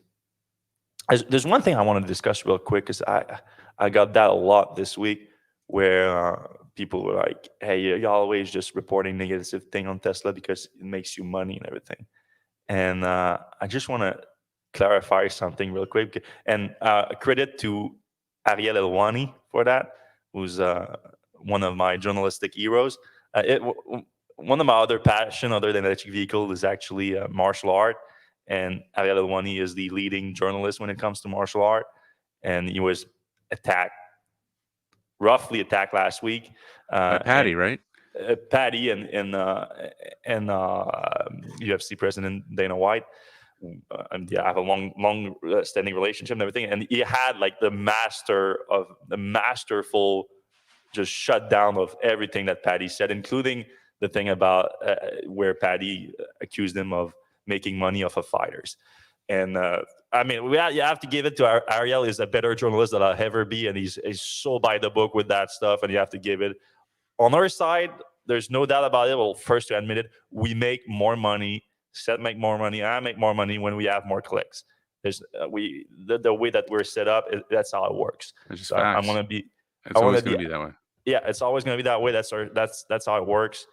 There's one thing I want to discuss real quick because I got that a lot this week where people were like, "Hey, you're always just reporting negative thing on Tesla because it makes you money and everything." And I just want to clarify something real quick. And credit to Ariel Elwani for that, who's one of my journalistic heroes. One of my other passion, other than electric vehicle, is actually martial art. And Ariel Elwani is the leading journalist when it comes to martial art. And he was attacked, roughly attacked last week. By And Patty, right? Patty and UFC president Dana White. And yeah, I have a long standing relationship and everything. And he had like the masterful just shutdown of everything that Patty said, including the thing about where Patty accused him of making money off of fighters. And I mean, you have to give it to Ariel. Is a better journalist than I'll ever be, and he's so by the book with that stuff. And you have to give it on our side, there's no doubt about it. Well, first to admit it, we make more money. Seth make more money. I make more money when we have more clicks. There's the way that we're set up. That's how it works. It's just So I facts. want to be. I It's want always to going be. to be that way. Yeah, it's always going to be that way. That's how it works.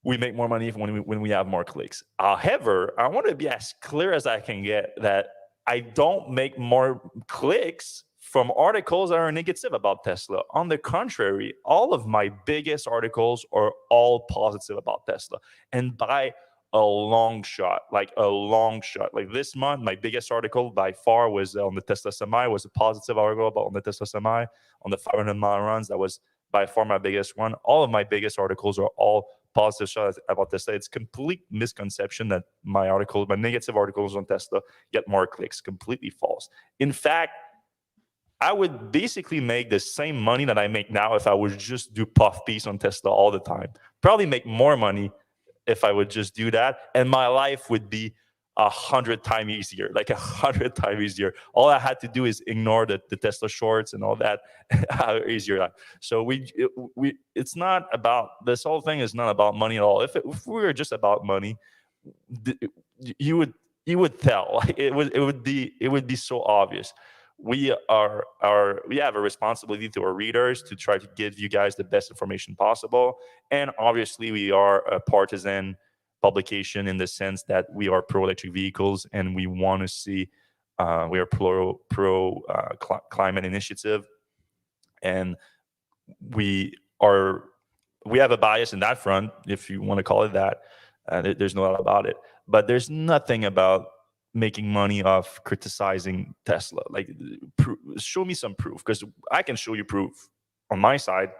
We make more money when we have more clicks. However, I want to be as clear as I can get that I don't make more clicks from articles that are negative about Tesla. On the contrary, all of my biggest articles are all positive about Tesla. And by a long shot, like a long shot. Like this month, my biggest article by far was on the Tesla Semi, was a positive article about on the Tesla Semi, on the 500-mile runs. That was by far my biggest one. All of my biggest articles are all positive shots about Tesla. It's complete misconception that my negative articles on Tesla get more clicks. Completely false. In fact, I would basically make the same money that I make now if I would just do puff piece on Tesla all the time. Probably make more money if I would just do that, and my life would be 100 times easier, like 100 times easier. All I had to do is ignore the Tesla shorts and all that. How easier life. So it's not about, this whole thing is not about money at all. If we were just about money, you would tell. Like it would be so obvious. We have a responsibility to our readers to try to give you guys the best information possible. And obviously we are a partisan publication in the sense that we are pro electric vehicles, and we want to see we are pro climate initiative, and we have a bias in that front, if you want to call it that. There's no doubt about it, but there's nothing about making money off criticizing Tesla. Like, show me some proof, because I can show you proof on my side.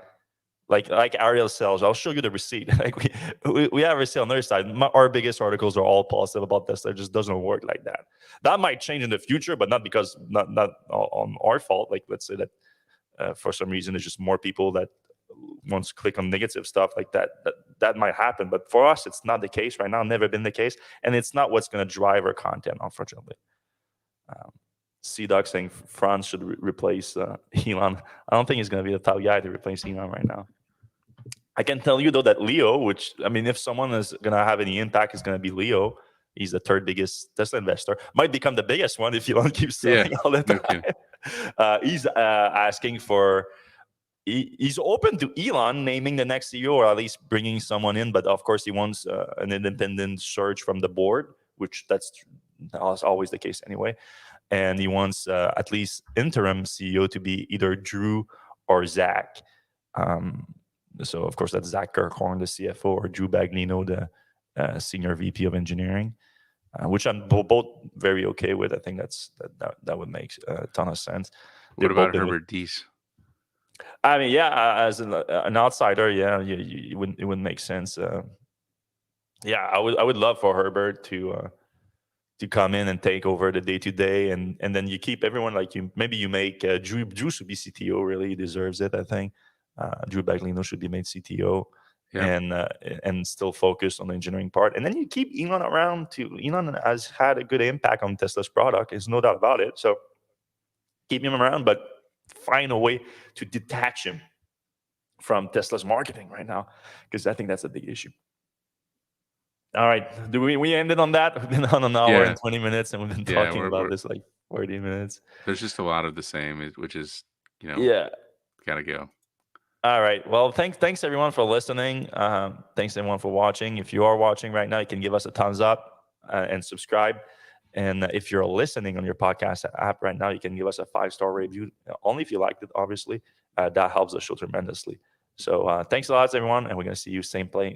Like Ariel sells, I'll show you the receipt. Like we have a receipt on their side. Our biggest articles are all positive about Tesla. It just doesn't work like that. That might change in the future, but not because not on our fault. Like, let's say that for some reason there's just more people that wants to click on negative stuff like that. That might happen, but for us, it's not the case right now. Never been the case, and it's not what's going to drive our content, unfortunately. C-Doc saying France should replace Elon. I don't think he's going to be the top guy to replace Elon right now. I can tell you, though, that Leo, which, I mean, if someone is going to have any impact, it's going to be Leo. He's the third biggest Tesla investor. Might become the biggest one if Elon keeps selling all the time. He's asking for... He's open to Elon naming the next CEO, or at least bringing someone in. But, of course, he wants an independent search from the board, which that's always the case anyway. And he wants at least interim CEO to be either Drew or Zach. So, of course, that's Zach Kirkhorn, the CFO, or Drew Baglino, the Senior VP of Engineering, which I'm both very okay with. I think that would make a ton of sense. What about Herbert Diess? I mean, yeah, as an outsider, yeah, it wouldn't make sense. Yeah, I would love for Herbert to come in and take over the day-to-day, and then you keep everyone, like you make Drew should be CTO. Really, he deserves it. I think Drew Baglino should be made CTO, and still focus on the engineering part. And then you keep Elon around too. Elon has had a good impact on Tesla's product. There's no doubt about it. So keep him around, but find a way to detach him from Tesla's marketing right now, because I think that's a big issue. All right, do we ended on that? We've been on an hour and 20 minutes, and we've been talking about this like 40 minutes. There's just a lot of the same, which is, gotta go. All right. Well, thanks everyone for listening. Thanks everyone for watching. If you are watching right now, you can give us a thumbs up and subscribe. And if you're listening on your podcast app right now, you can give us a 5-star review, only if you liked it, obviously. That helps the show tremendously. So thanks a lot, everyone, and we're going to see you same place